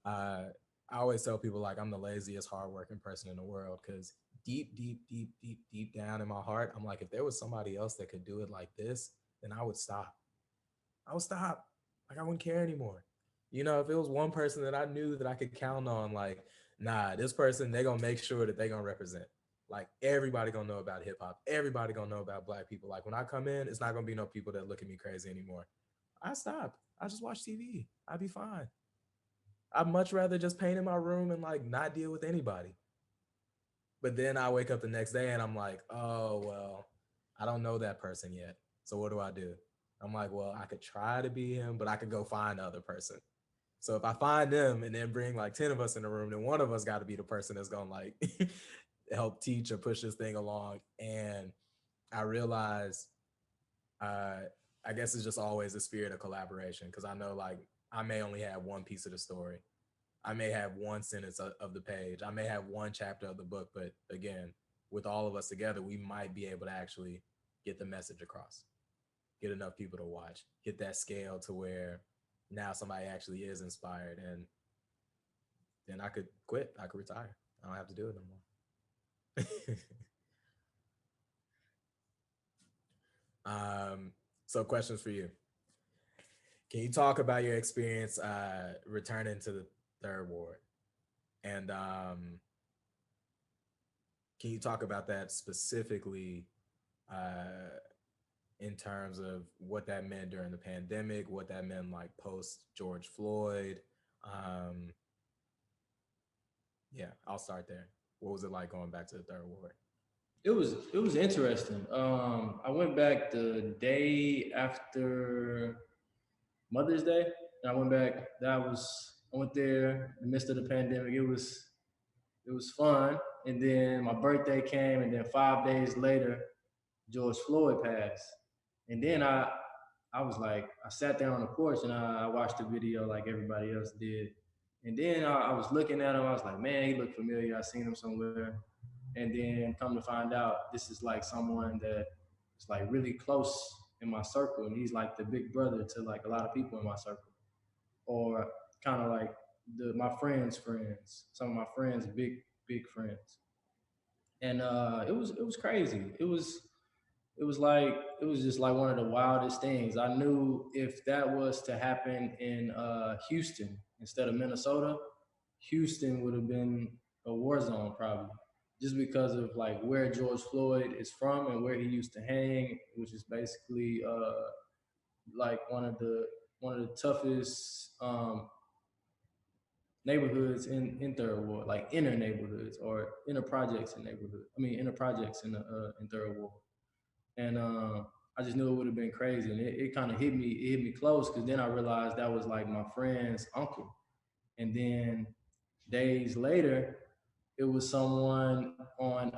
I always tell people like I'm the laziest hardworking person in the world, because deep down in my heart, I'm like, if there was somebody else that could do it like this, then I would stop. I would stop. Like I wouldn't care anymore. You know, if it was one person that I knew that I could count on, like, nah, this person, they're gonna make sure that they're gonna represent. Like everybody gonna know about hip hop. Everybody gonna know about Black people. Like when I come in, it's not gonna be no people that look at me crazy anymore. I stop. I just watch TV. I'd be fine. I'd much rather just paint in my room and like not deal with anybody. But then I wake up the next day and I'm like, oh well, I don't know that person yet. So what do I do? I'm like, well, I could try to be him, but I could go find the other person. So if I find them and then bring like 10 of us in the room, then one of us got to be the person that's going to like help teach or push this thing along. And I realized, I guess it's just always a spirit of collaboration, because I know like I may only have one piece of the story. I may have one sentence of the page. I may have one chapter of the book. But again, with all of us together, we might be able to actually get the message across, get enough people to watch, hit that scale to where now somebody actually is inspired, and then I could quit. I could retire. I don't have to do it no more. So questions for you. Can you talk about your experience returning to the third ward? And can you talk about that specifically in terms of what that meant during the pandemic, what that meant like post George Floyd? Yeah, I'll start there. What was it like going back to the third ward? It was interesting. I went back the day after Mother's Day, and I went back. I went there in the midst of the pandemic. It was fun, and then my birthday came, and then 5 days later, George Floyd passed, and then I was like, I sat there on the porch and I watched the video like everybody else did, and then I was looking at him. I was like, man, he looked familiar. I seen him somewhere, and then come to find out, this is like someone that is like really close in my circle, and he's like the big brother to like a lot of people in my circle, or kind of like my friends' friends, some of my friends' big friends, and it was crazy. It was just like one of the wildest things. I knew if that was to happen in Houston instead of Minnesota, Houston would have been a war zone probably, just because of like where George Floyd is from and where he used to hang, which is basically like one of the toughest neighborhoods in Third Ward, like inner neighborhoods or inner projects in neighborhood. I mean inner projects in Third Ward, and I just knew it would have been crazy, and it kind of hit me. It hit me close because then I realized that was like my friend's uncle, and then days later, it was someone on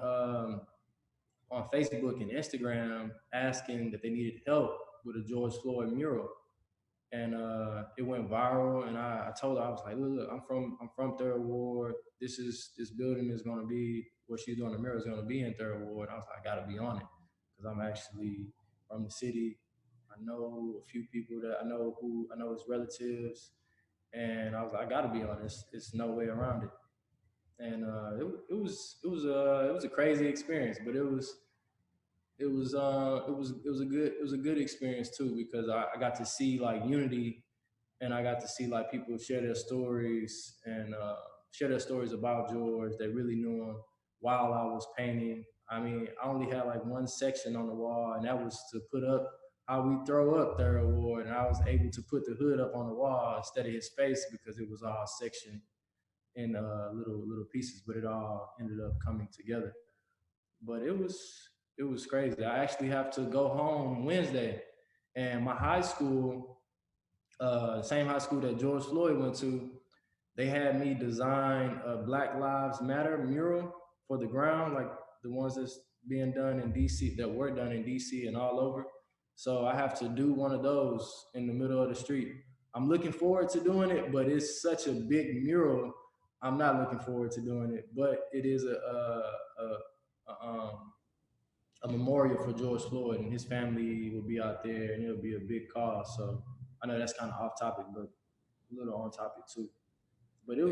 Facebook and Instagram asking that they needed help with a George Floyd mural, and it went viral. And I told her, I was like, look, I'm from Third Ward. This building is going to be where she's doing the mural is going to be in Third Ward. I was like, I got to be on it because I'm actually from the city. I know a few people that I know his relatives, and I was like, I got to be on this. It's no way around it. And it was a crazy experience, but it was a good experience too, because I got to see like unity, and I got to see like people share their stories and share their stories about George. They really knew him while I was painting. I mean, I only had like one section on the wall, and that was to put up how we throw up third ward, and I was able to put the hood up on the wall instead of his face because it was all sectioned in little pieces, but it all ended up coming together. But it was crazy. I actually have to go home Wednesday, and my high school, same high school that George Floyd went to, they had me design a Black Lives Matter mural for the ground, like the ones that's being done in DC, that were done in DC and all over. So I have to do one of those in the middle of the street. I'm looking forward to doing it, but it's such a big mural. I'm not looking forward to doing it, but it is a memorial for George Floyd, and his family will be out there, and it'll be a big cause. So I know that's kind of off topic, but a little on topic too. But Yeah. it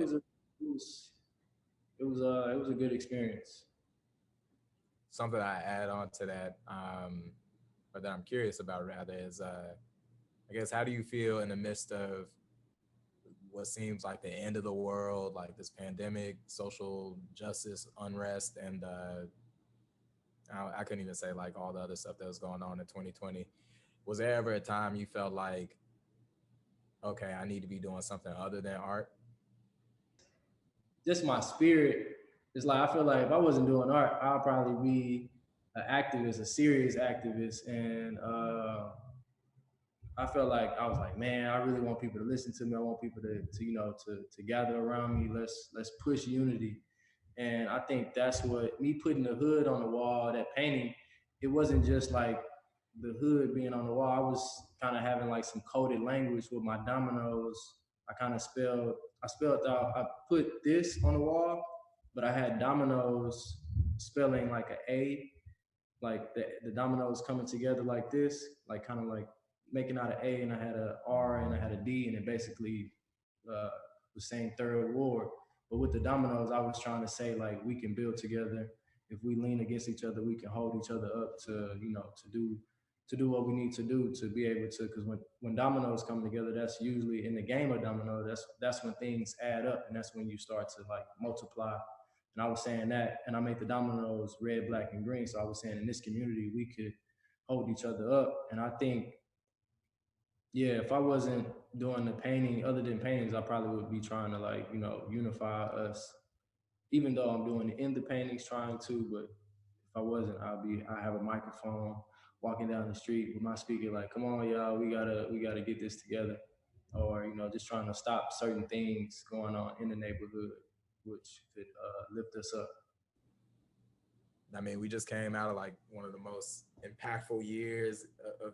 was a good experience. Something I add on to that, or that I'm curious about rather, is I guess, how do you feel in the midst of what seems like the end of the world, like this pandemic, social justice, unrest, and I couldn't even say like all the other stuff that was going on in 2020. Was there ever a time you felt like, okay, I need to be doing something other than art? Just my spirit. It's like I feel like if I wasn't doing art, I'd probably be an activist, a serious activist, and I felt like I was like, man, I really want people to listen to me. I want people to gather around me. Let's push unity. And I think that's what me putting the hood on the wall, that painting, it wasn't just like the hood being on the wall. I was kind of having like some coded language with my dominoes. I spelled out, I put this on the wall, but I had dominoes spelling like a, like the dominoes coming together like this, like kind of like making out an A, and I had a R and I had a D, and it basically uh, was saying third ward. But with the dominoes, I was trying to say like we can build together. If we lean against each other, we can hold each other up to to do what we need to do to be able to. Because when dominoes come together, that's usually in the game of domino. That's when things add up, and that's when you start to like multiply. And I was saying that, and I made the dominoes red, black, and green. So I was saying in this community, we could hold each other up. And I think, yeah, if I wasn't doing the painting, other than paintings, I probably would be trying to like, unify us. Even though I'm doing it in the paintings, trying to, but if I wasn't, I have a microphone walking down the street with my speaker, like, come on, y'all, we gotta get this together. Or, just trying to stop certain things going on in the neighborhood, which could lift us up. I mean, we just came out of like one of the most impactful years of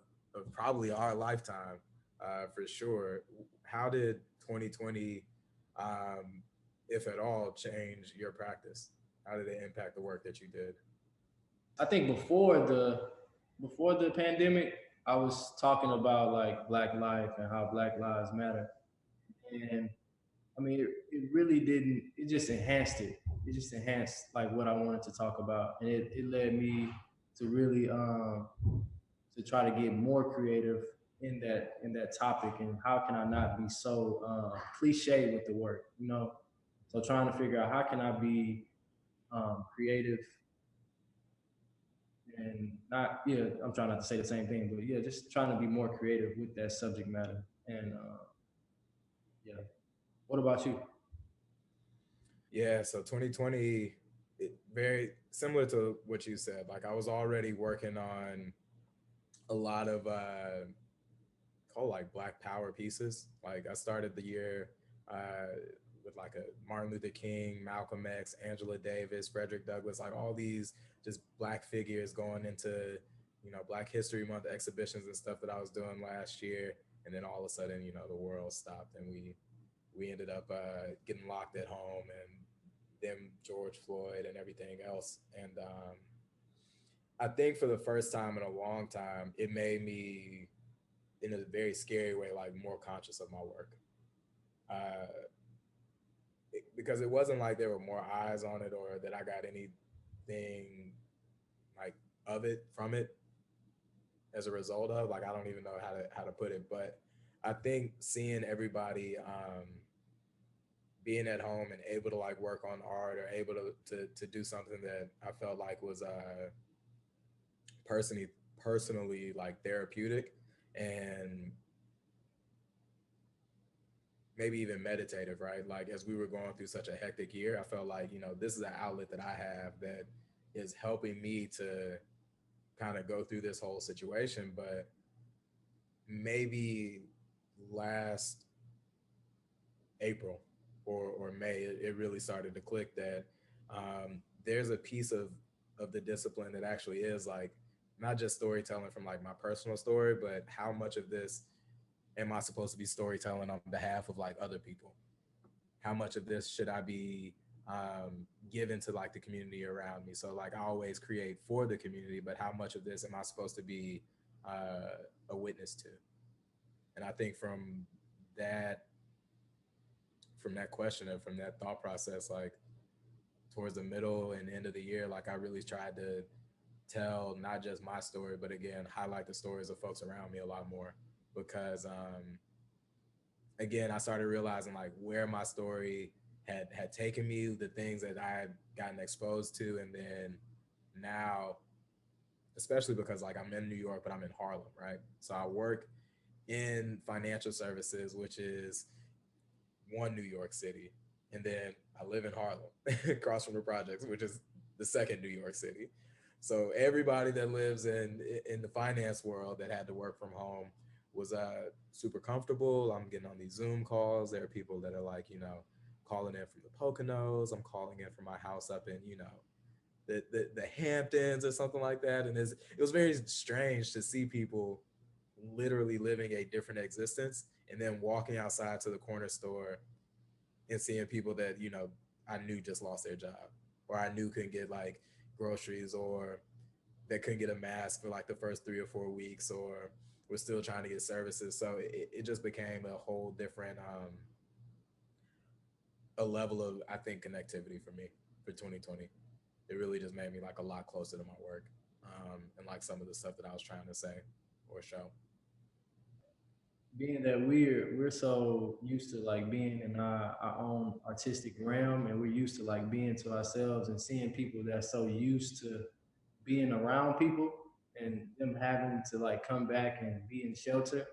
probably our lifetime, for sure. How did 2020, if at all, change your practice? How did it impact the work that you did? I think before the pandemic, I was talking about like Black life and how Black lives matter. And I mean, it really didn't. It just enhanced it. It just enhanced like what I wanted to talk about, and it led me to really to try to get more creative in that topic. And how can I not be so cliche with the work, So trying to figure out how can I be creative and not, yeah, I'm trying not to say the same thing, but yeah, just trying to be more creative with that subject matter. And yeah, what about you? Yeah, so 2020, very similar to what you said. Like, I was already working on a lot of called like Black Power pieces. Like, I started the year with like a Martin Luther King, Malcolm X, Angela Davis, Frederick Douglass, like all these just Black figures going into, Black History Month exhibitions and stuff that I was doing last year. And then all of a sudden, the world stopped, and we ended up getting locked at home, and then George Floyd and everything else. And I think for the first time in a long time, it made me, in a very scary way, like more conscious of my work. Uh, because it wasn't like there were more eyes on it or that I got anything like of it from it as a result of, like, I don't even know how to put it, but I think seeing everybody being at home and able to like work on art or able to do something that I felt like was personally personally like therapeutic and maybe even meditative, right? Like as we were going through such a hectic year, I felt like, this is an outlet that I have that is helping me to kind of go through this whole situation. But maybe last April or May, it really started to click that there's a piece of the discipline that actually is like not just storytelling from like my personal story, but how much of this am I supposed to be storytelling on behalf of like other people? How much of this should I be given to like the community around me? So like I always create for the community, but how much of this am I supposed to be a witness to? And I think that from that question and from that thought process, like towards the middle and end of the year, like I really tried to tell not just my story, but again, highlight the stories of folks around me a lot more because again, I started realizing like where my story had taken me, the things that I had gotten exposed to, and then now, especially because like I'm in New York, but I'm in Harlem, right? So I work in financial services, which is one New York City, and then I live in Harlem, across from the projects, which is the second New York City. So everybody that lives in the finance world that had to work from home was super comfortable. I'm getting on these Zoom calls. There are people that are like, calling in from the Poconos. I'm calling in from my house up in, the Hamptons or something like that. And it was very strange to see people literally living a different existence and then walking outside to the corner store and seeing people that, I knew just lost their job, or I knew couldn't get like groceries, or that couldn't get a mask for like the first 3 or 4 weeks, or we're still trying to get services. So it just became a whole different a level of, I think, connectivity for me for 2020. It really just made me like a lot closer to my work and like some of the stuff that I was trying to say or show. Being that we're so used to like being in our own artistic realm, and we're used to like being to ourselves and seeing people that's so used to being around people and them having to like come back and be in shelter,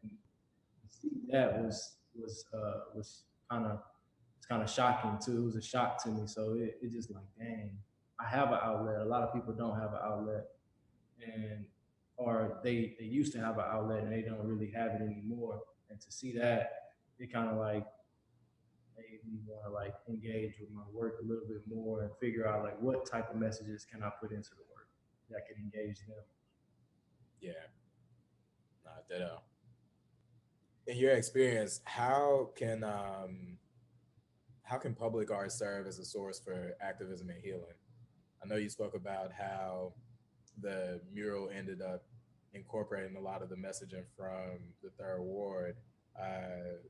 and see that was kind of shocking too. It was a shock to me. So it just like, dang, I have an outlet. A lot of people don't have an outlet, and or they used to have an outlet and they don't really have it anymore. And to see that, it kind of like made me want to like engage with my work a little bit more and figure out like what type of messages can I put into the work that can engage them. Yeah, not that. In your experience, how can public art serve as a source for activism and healing? I know you spoke about how the mural ended up incorporating a lot of the messaging from the Third Ward.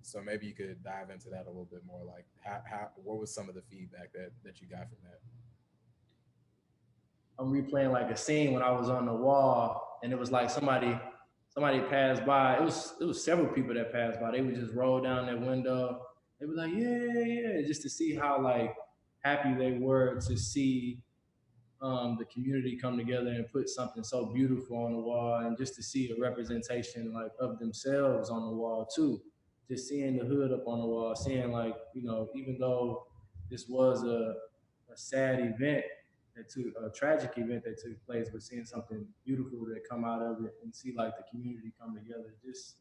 So maybe you could dive into that a little bit more. Like, what was some of the feedback that you got from that? I'm replaying like a scene when I was on the wall, and it was like somebody passed by. It was several people that passed by. They would just roll down their window. They were like, yeah, yeah, just to see how like happy they were to see the community come together and put something so beautiful on the wall, and just to see a representation like of themselves on the wall too. Just seeing the hood up on the wall, seeing like, even though this was a sad event that took a tragic event that took place, but seeing something beautiful that come out of it and see like the community come together. Just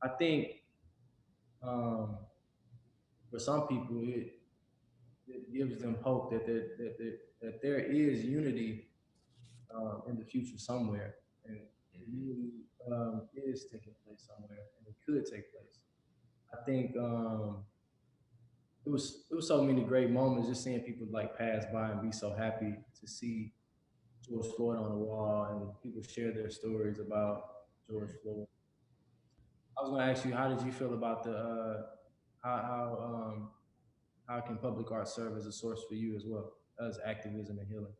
I think um, for some people it gives them hope that there is unity in the future somewhere, and community is taking place somewhere, and it could take place. I think it was so many great moments just seeing people like pass by and be so happy to see George Floyd on the wall, and people share their stories about George Floyd. I was going to ask you, how did you feel about the how can public art serve as a source for you as well as activism and healing?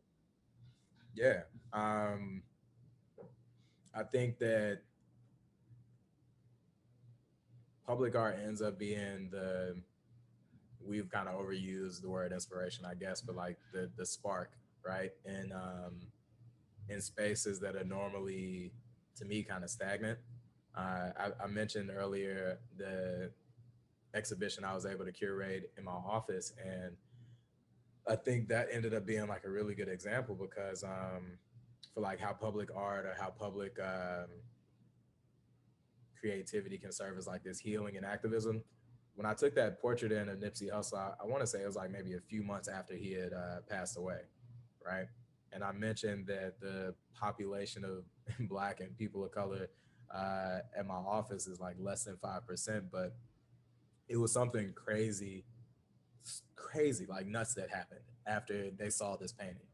Yeah, um, I think that public art ends up being we've kind of overused the word inspiration, I guess, but like the spark, right? And in spaces that are normally, to me, kind of stagnant. I mentioned earlier the exhibition I was able to curate in my office, and I think that ended up being like a really good example because for like how public art or how public creativity can serve as like this healing and activism. When I took that portrait in of Nipsey Hussle, I want to say it was like maybe a few months after he had passed away, right? And I mentioned that the population of Black and people of color at my office is like less than 5%, but it was something crazy, like nuts that happened after they saw this painting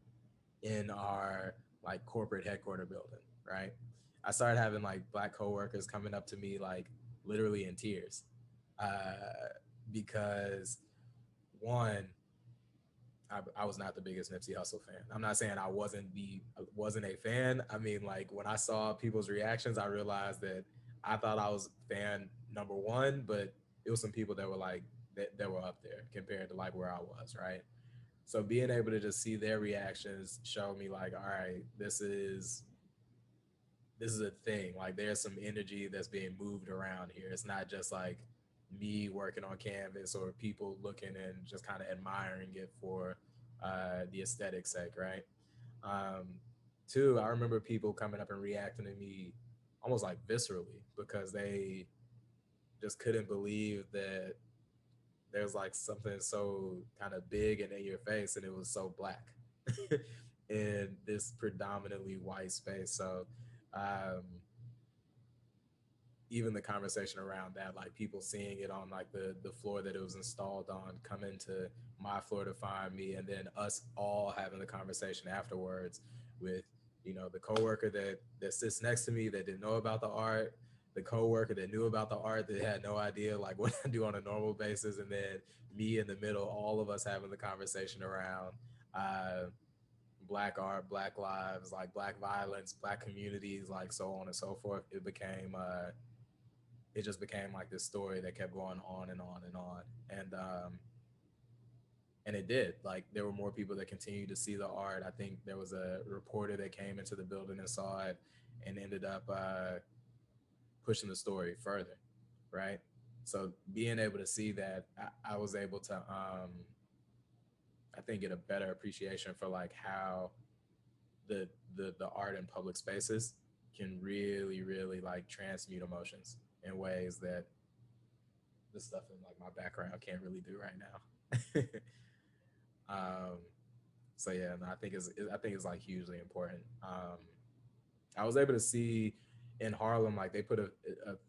in our like corporate headquarter building, right? I started having like Black coworkers coming up to me like literally in tears uh, because one, I was not the biggest Nipsey Hussle fan. I'm not saying I wasn't a fan. I mean, like when I saw people's reactions, I realized that I thought I was fan number one, but it was some people that were like that were up there compared to like where I was, right? So being able to just see their reactions showed me like, all right, this is a thing. Like there's some energy that's being moved around here. It's not just like me working on canvas or people looking and just kind of admiring it for the aesthetic sake, right? Um, Two, I remember people coming up and reacting to me almost like viscerally because they just couldn't believe that there's like something so kind of big and in your face and it was so Black in this predominantly white space. So um, even the conversation around that, like people seeing it on like the floor that it was installed on, coming to my floor to find me, and then us all having the conversation afterwards with, you know, the coworker that sits next to me that didn't know about the art, the coworker that knew about the art that had no idea like what I do on a normal basis, and then me in the middle, all of us having the conversation around uh, Black art, Black lives, like Black violence, Black communities, like so on and so forth. It just became like this story that kept going on and on and on. And it did. Like there were more people that continued to see the art. I think there was a reporter that came into the building and saw it and ended up pushing the story further, right? So being able to see that, I was able to, I think, get a better appreciation for like how the art in public spaces can really like transmute emotions in ways that the stuff in like my background can't really do right now. um, so yeah, no, I think it's like hugely important. I was able to see in Harlem, like they put a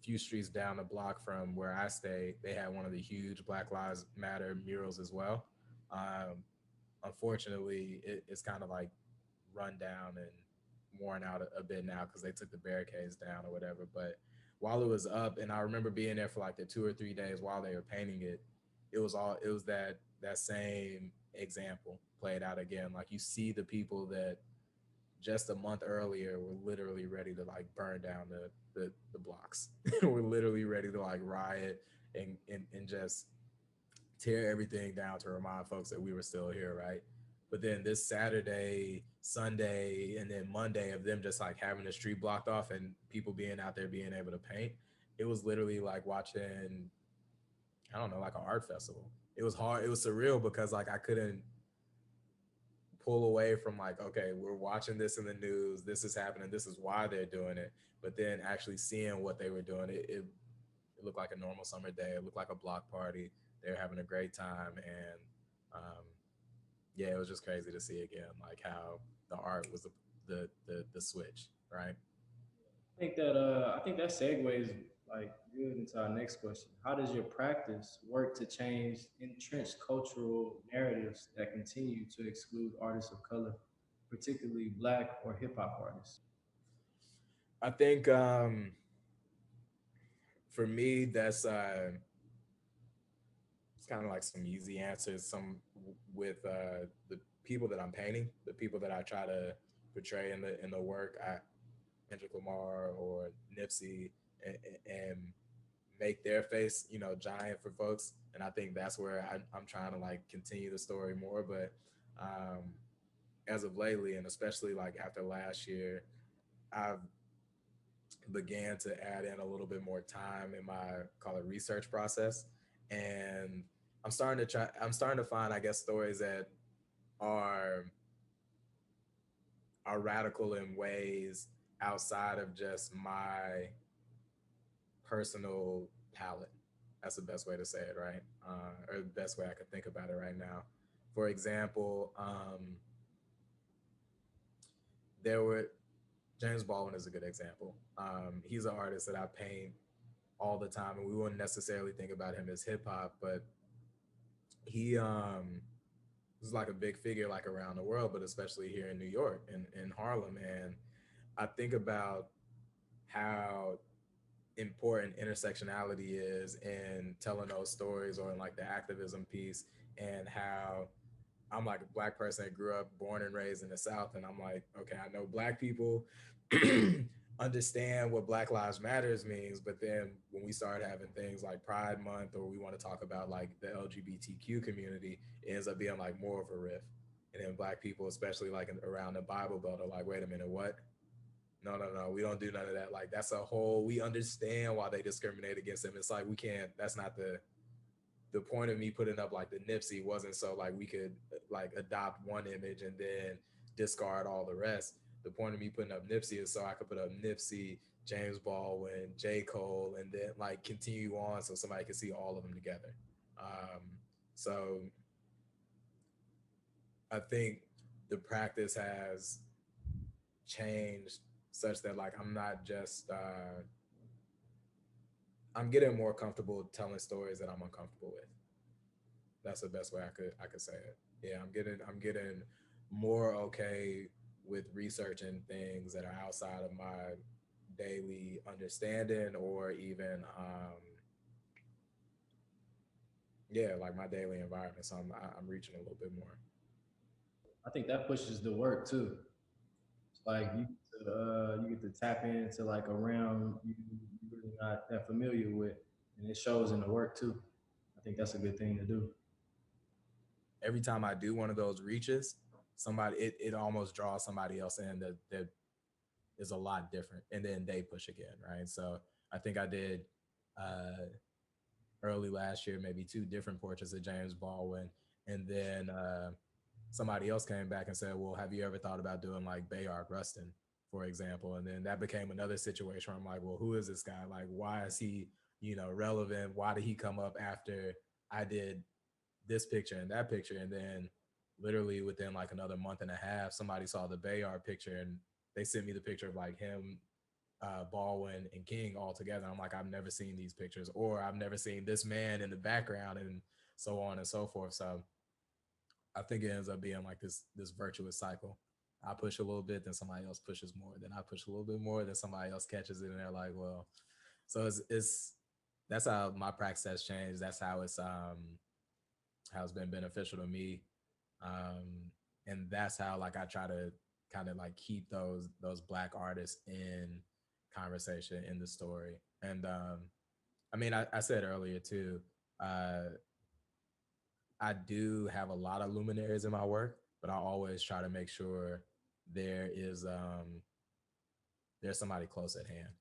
few streets down the block from where I stay. They had one of the huge Black Lives Matter murals as well. Um, Unfortunately, it's kind of like run down and worn out a bit now because they took the barricades down or whatever. But while it was up, and I remember being there for like the 2 or 3 days while they were painting it, it was that same example played out again. Like you see the people that just a month earlier were literally ready to like burn down the blocks. We're literally ready to like riot and just tear everything down to remind folks that we were still here, right? But then this Saturday, Sunday, and then Monday of them just like having the street blocked off and people being out there being able to paint, it was literally like watching, I don't know, like an art festival. It was hard. It was surreal because like I couldn't pull away from like, okay, we're watching this in the news. This is happening. This is why they're doing it. But then actually seeing what they were doing, it looked like a normal summer day. It looked like a block party. They were having a great time. And yeah, it was just crazy to see again, like how the art was the switch, right? I think that segues like good into our next question. How does your practice work to change entrenched cultural narratives that continue to exclude artists of color, particularly Black or hip hop artists? I think for me, that's it's kind of like some easy answers. Some with the people that I'm painting, the people that I try to portray in the work. Kendrick Lamar or Nipsey, and make their face, you know, giant for folks. And I think that's where I'm trying to like continue the story more. But um, as of lately, and especially like after last year, I've began to add in a little bit more time in my call it research process, and I'm starting to find, I guess, stories that are are radical in ways outside of just my personal palette. That's the best way to say it, right? Or the best way I could think about it right now. For example, there were James Baldwin is a good example. He's an artist that I paint all the time, and we wouldn't necessarily think about him as hip hop, but he was like a big figure like around the world, but especially here in New York and in Harlem. And I think about how important intersectionality is in telling those stories or in like the activism piece, and how I'm like a black person that grew up born and raised in the South, and I'm like, okay, I know black people understand what Black Lives Matters means, but then when we start having things like Pride Month, or we want to talk about like the LGBTQ community, it ends up being like more of a rift. And then black people, especially like around the Bible Belt, are like, wait a minute, what? No, no, no, we don't do none of that. Like that's a whole, we understand why they discriminate against them. It's like we can't, that's not the point of me putting up like the Nipsey wasn't so like we could like adopt one image and then discard all the rest. The point of me putting up Nipsey is so I could put up Nipsey, James Baldwin, J. Cole, and then like continue on so somebody can see all of them together. Um, so I think the practice has changed such that like I'm not just I'm getting more comfortable telling stories that I'm uncomfortable with. That's the best way I could say it. Yeah, I'm getting more okay with researching things that are outside of my daily understanding, or even yeah, like my daily environment. So I'm reaching a little bit more. I think that pushes the work too. It's like you get to tap into like a realm you really not that familiar with, and it shows in the work too. I think that's a good thing to do. Every time I do one of those reaches, somebody it almost draws somebody else in that is a lot different, and then they push again, right? So I think I did uh early last year maybe two different portraits of James Baldwin, and then somebody else came back and said, well, have you ever thought about doing like Bayard Rustin, for example? And then that became another situation where I'm like, well, who is this guy? Like, why is he, relevant? Why did he come up after I did this picture and that picture? And then literally within like another month and a half, somebody saw the Bayard picture and they sent me the picture of like him, Baldwin, and King all together. I'm like, I've never seen these pictures, or I've never seen this man in the background, and so on and so forth. So I think it ends up being like this virtuous cycle. I push a little bit, then somebody else pushes more, then I push a little bit more, then somebody else catches it, and they're like, well, so it's that's how my practice has changed. That's how it's been beneficial to me, and that's how like I try to kind of like keep those black artists in conversation in the story. And I mean, I said earlier too, uh, I do have a lot of luminaries in my work, but I always try to make sure there is there's somebody close at hand.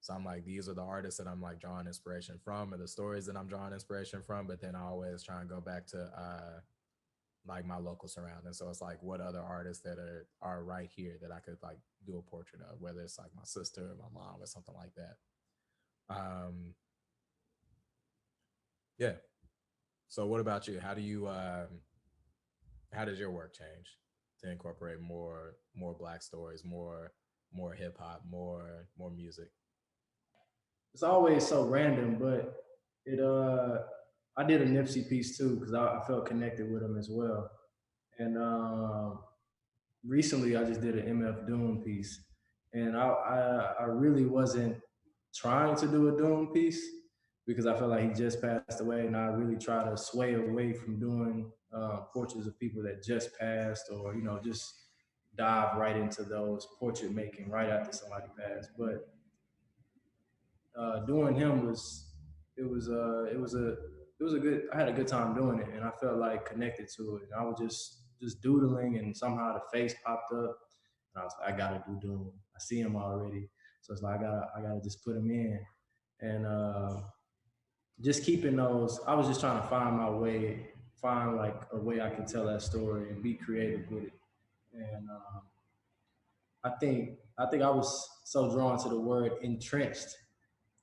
So I'm like, these are the artists that I'm like drawing inspiration from, or the stories that I'm drawing inspiration from. But then I always try and go back to like my local surroundings. So it's like, what other artists that are right here that I could like do a portrait of, whether it's like my sister or my mom or something like that. Yeah. So what about you? How does your work change to incorporate more black stories, more hip hop, more music? It's always so random, but it I did a Nipsey piece too because I felt connected with him as well. And recently I just did an MF Doom piece, and I really wasn't trying to do a Doom piece because I felt like he just passed away, and I really try to sway away from doing portraits of people that just passed, or just dive right into those portrait making right after somebody passed. But doing him it was it was a good, I had a good time doing it, and I felt like connected to it. And I was just doodling, and somehow the face popped up. And I was like, I gotta do Doom. I see him already, so it's like I gotta just put him in. And just keeping those, I was just trying to find my way, find like a way I can tell that story and be creative with it. And I think I was so drawn to the word entrenched,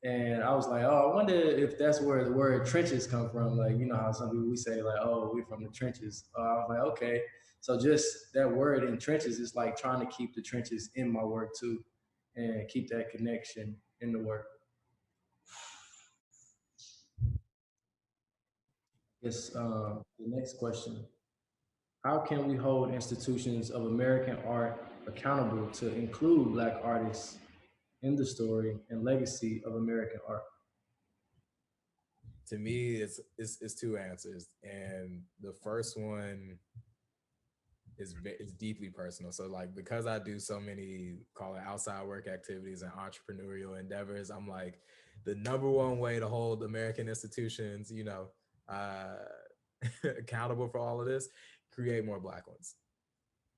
and I was like, oh, I wonder if that's where the word trenches come from. Like, you know how some people we say like, oh, we're from the trenches. I was like, okay. So just that word in trenches is like trying to keep the trenches in my work too, and keep that connection in the work. Yes. The next question: how can we hold institutions of American art accountable to include Black artists in the story and legacy of American art? To me, it's two answers, and the first one is deeply personal. So like because I do so many call it outside work activities and entrepreneurial endeavors, I'm like the number one way to hold American institutions, uh, accountable for all of this, create more Black ones.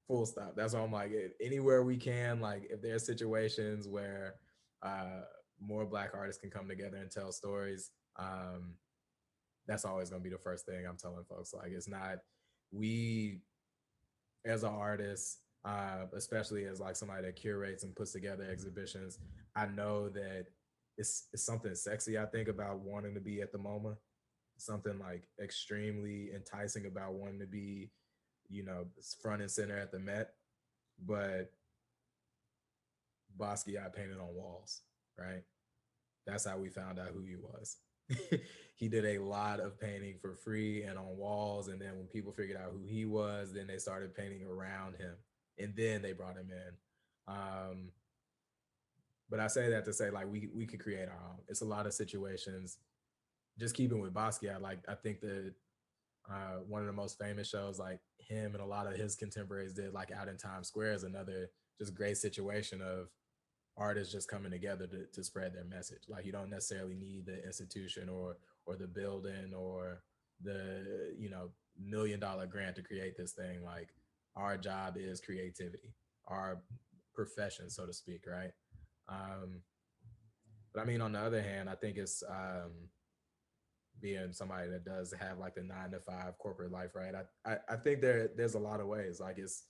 Full stop. That's why I'm like anywhere we can, like if there are situations where uh, more Black artists can come together and tell stories, that's always going to be the first thing I'm telling folks. Like it's not we as an artist, especially as like somebody that curates and puts together exhibitions, I know that it's something sexy, I think, about wanting to be at the MoMA, something like extremely enticing about wanting to be, front and center at the Met. But Basquiat painted on walls, right? That's how we found out who he was. He did a lot of painting for free and on walls. And then when people figured out who he was, then they started painting around him. And then they brought him in. But I say that to say, like, we could create our own. It's a lot of situations. Just keeping with Basquiat, like, I think that one of the most famous shows, like him and a lot of his contemporaries did, like out in Times Square, is another just great situation of artists just coming together to spread their message. Like you don't necessarily need the institution or the building or the $1 million grant to create this thing. Like our job is creativity, our profession, so to speak, right? But I mean, on the other hand, I think it's being somebody that does have like the 9 to 5 corporate life, right? I think there's a lot of ways. Like it's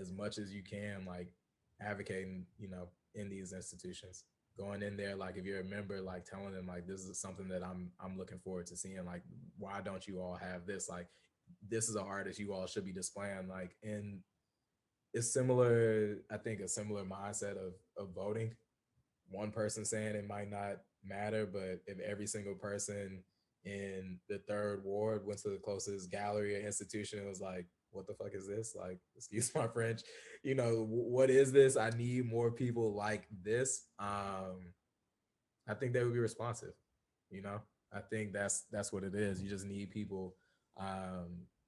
as much as you can, like advocating, in these institutions, going in there, like if you're a member, like telling them like this is something that I'm looking forward to seeing. Like, why don't you all have this? Like, this is an artist you all should be displaying. Like, and it's similar, I think, a similar mindset of voting. One person saying it might not matter, but if every single person in the third ward went to the closest gallery or institution and was like, what the fuck is this? Like, excuse my French, what is this? I need more people like this. I think they would be responsive. I think that's what it is. You just need people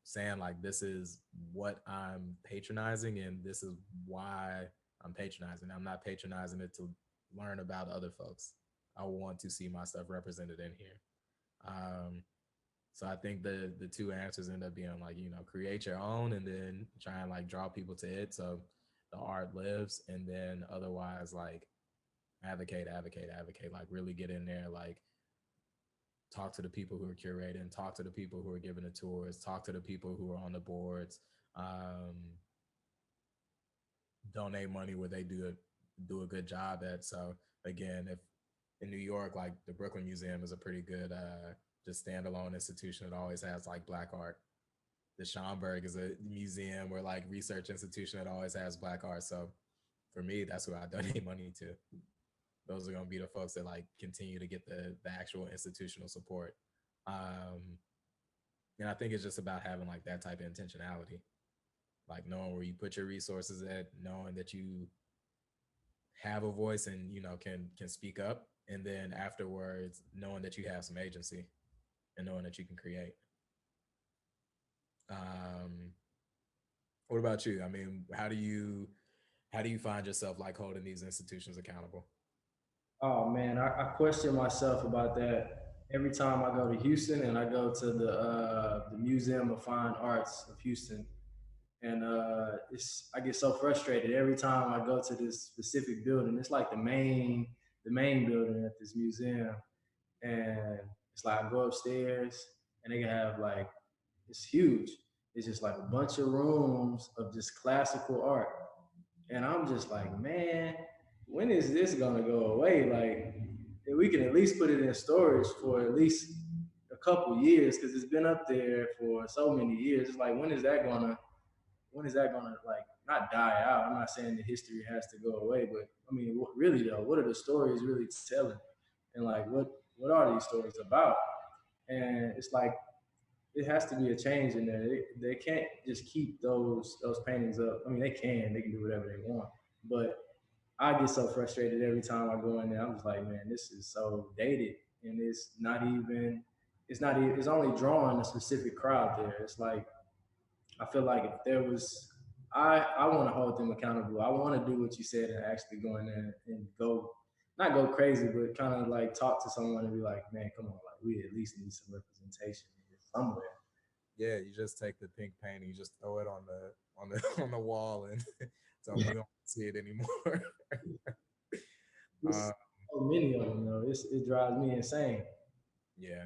saying like, this is what I'm patronizing and this is why I'm patronizing. I'm not patronizing it to learn about other folks. I want to see my stuff represented in here. So I think the two answers end up being like, create your own and then try and like draw people to it so the art lives, and then otherwise like advocate, like really get in there, like talk to the people who are curating, talk to the people who are giving the tours, talk to the people who are on the boards, donate money where they do a good job at. So again, if in New York, like the Brooklyn Museum is a pretty good just standalone institution. It always has like Black art. The Schomburg is a museum or like research institution that always has Black art. So for me, that's who I donate money to. Those are going to be the folks that like continue to get the actual institutional support. And I think it's just about having like that type of intentionality, like knowing where you put your resources at, knowing that you have a voice and can speak up, and then afterwards knowing that you have some agency and knowing that you can create. What about you? I mean, how do you find yourself like holding these institutions accountable? Oh man, I question myself about that, every time I go to Houston and I go to the Museum of Fine Arts of Houston, and it's I get so frustrated every time I go to this specific building. It's like the main building at this museum, and it's like I go upstairs and they can have like it's huge. It's just like a bunch of rooms of just classical art, and I'm just like, man, when is this gonna go away? Like, if we can at least put it in storage for at least a couple years because it's been up there for so many years. It's like, when is that gonna like not die out? I'm not saying the history has to go away, but I mean, really though, what are the stories really telling? And like, what are these stories about? And it's like it has to be a change in there. They can't just keep those paintings up. I mean, they can do whatever they want, but I get so frustrated every time I go in there. I'm just like, man, this is so dated, and it's only drawing a specific crowd there. It's like I feel like if there was, I want to hold them accountable. I want to do what you said and actually go in there and go, not go crazy, but kind of like talk to someone and be like, man, come on, like we at least need some representation here somewhere. Yeah, you just take the pink paint and you just throw it on the wall and tell them we don't see it anymore. There's uh, so many of them though. It drives me insane. yeah.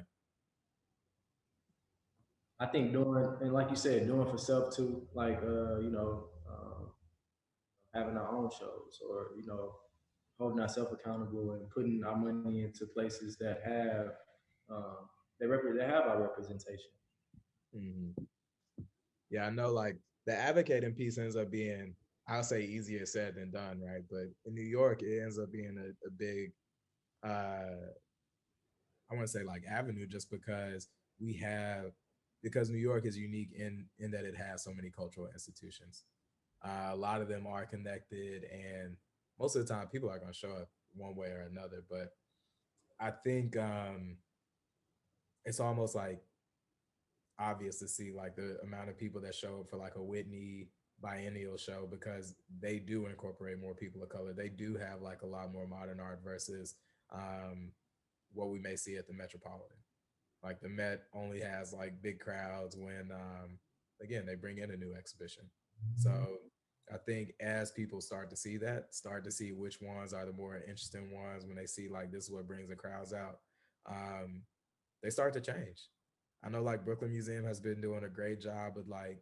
I think doing and like you said, doing for self too, like having our own shows or holding ourselves accountable and putting our money into places that have um, they have our representation. Hmm. Yeah, I know like the advocating piece ends up being, I'll say easier said than done, right? But in New York, it ends up being a big, I want to say like avenue just because we have, because New York is unique in that it has so many cultural institutions. A lot of them are connected, and most of the time people are going to show up one way or another. But I think it's almost like obvious to see like the amount of people that show up for like a Whitney biennial show because they do incorporate more people of color. They do have like a lot more modern art versus um, what we may see at the Metropolitan. Like the Met only has like big crowds when again they bring in a new exhibition. So I think as people start to see that, start to see which ones are the more interesting ones when they see like this is what brings the crowds out, um, they start to change. I know like Brooklyn Museum has been doing a great job with like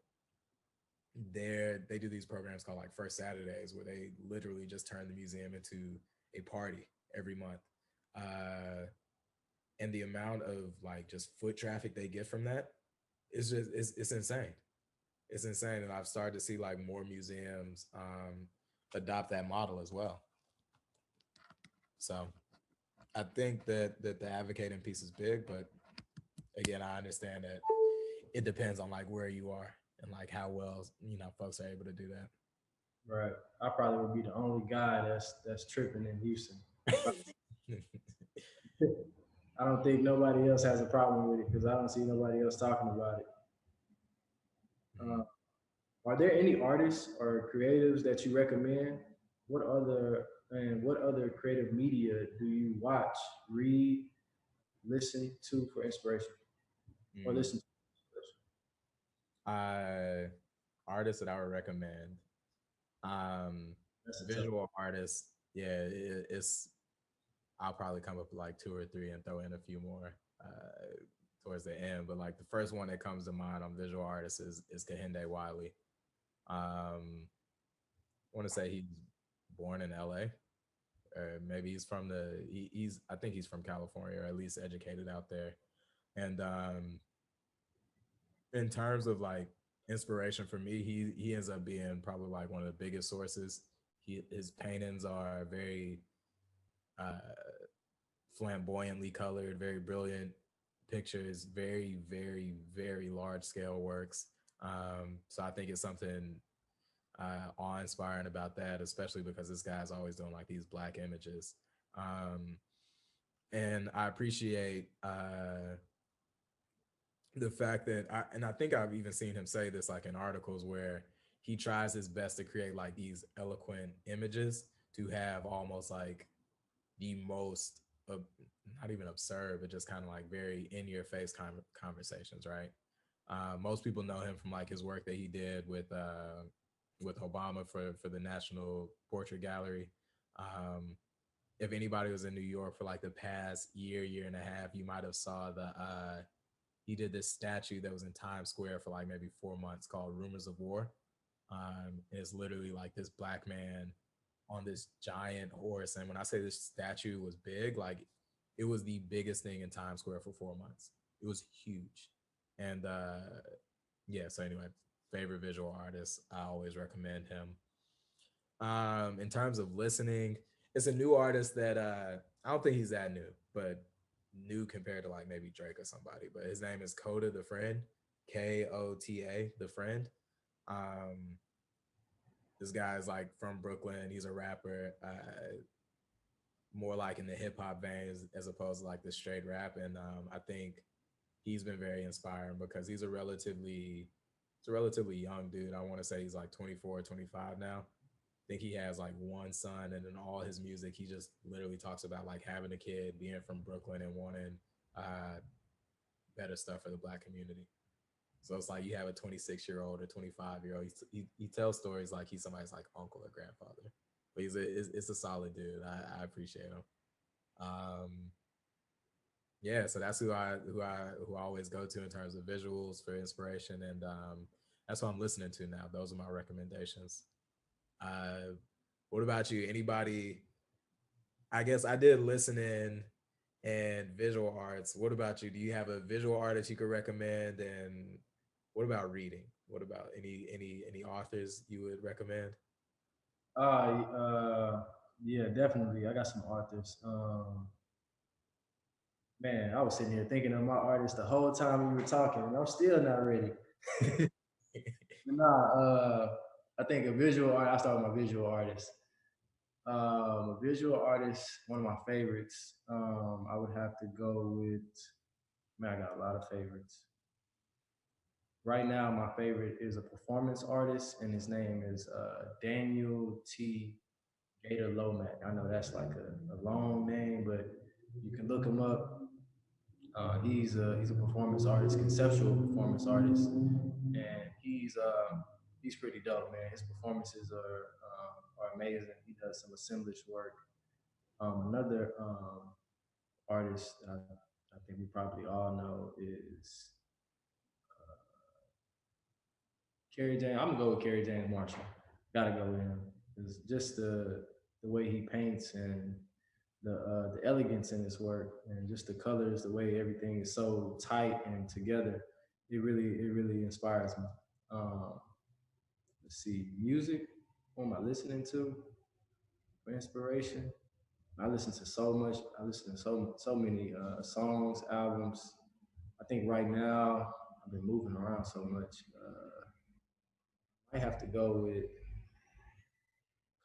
they do these programs called like First Saturdays where they literally just turn the museum into a party every month. Uh, and the amount of like just foot traffic they get from that is just it's insane. It's insane, and I've started to see like more museums adopt that model as well. So I think that the advocating piece is big, but again, I understand that it depends on like where you are and like how well folks are able to do Right. I probably would be the only guy that's tripping in Houston. that. I don't think nobody else has a problem with it because I don't see nobody else talking about it. Uh, are there any artists or creatives that you recommend? What other creative media do you watch, read, listen to for inspiration, or Mm. listen to? uh Artists that I would recommend. Um, That's a tough. Visual artists, yeah, it's I'll probably come up with like two or three and throw in a few more towards the end. But like the first one that comes to mind on visual artists is Kehinde Wiley. I want to say he's born in LA, or maybe he's from he's I think he's from California, or at least educated out there. And in terms of like inspiration for me, he ends up being probably like one of the biggest sources. His paintings are very uh, flamboyantly colored, very brilliant pictures, very, very, very large scale works. So I think it's something awe inspiring about that, especially because this guy's always doing like these black images. Um, and I appreciate the fact that I think I've even seen him say this like in articles where he tries his best to create like these eloquent images to have almost like the most uh, not even absurd, but just kind of like very in your face conversations, right? Most people know him from like his work that he did with Obama for the National Portrait Gallery. Um, if anybody was in New York for like the past year and a half, you might have saw he did this statue that was in Times Square for like maybe 4 months called Rumors of War. And it's literally like this black man on this giant horse. And when I say this statue was big, like it was the biggest thing in Times Square for 4 months. It was huge. And yeah, so anyway, favorite visual artist, I always recommend him. In terms of listening, it's a new artist that I don't think he's that new, but new compared to like maybe Drake or somebody. But his name is Coda the Friend, Kota the Friend. Um, this guy's like from Brooklyn. He's a rapper, more like in the hip hop vein as opposed to like the straight rap. And I think he's been very inspiring because he's a relatively young dude. I want to say he's like 24, 25 now. I think he has like one son, and in all his music, he just literally talks about like having a kid, being from Brooklyn, and wanting uh, better stuff for the Black community. So it's like you have a 26-year-old or 25-year-old. He tells stories like he's somebody's like uncle or grandfather. But it's a solid dude. I appreciate him. Um, yeah, so that's who I always go to in terms of visuals for inspiration, and that's what I'm listening to now. Those are my recommendations. What about you? Anybody? I guess I did listening and visual arts. What about you? Do you have a visual artist you could recommend? And what about reading? What about any authors you would recommend? Yeah, definitely. I got some authors. Man, I was sitting here thinking of my artists the whole time you were talking, and I'm still not ready. Nah, I think a visual art. I start with my visual artist. A visual artist, one of my favorites. I would have to go with. Man, I got a lot of favorites. Right now, my favorite is a performance artist, and his name is Daniel T. Gator Lomac. I know that's like a long name, but you can look him up. He's a performance artist, conceptual performance artist, and he's pretty dope, man. His performances are amazing. He does some assemblage work. Another artist that I think we probably all know is Kerry James. I'm gonna go with Kerry James Marshall. Gotta go with him. It's just the way he paints and the elegance in his work and just the colors, the way everything is so tight and together. It really inspires me. Um, let's see, music. What am I listening to for inspiration? I listen to so much. I listen to so many songs, albums. I think right now I've been moving around so much. I have to go with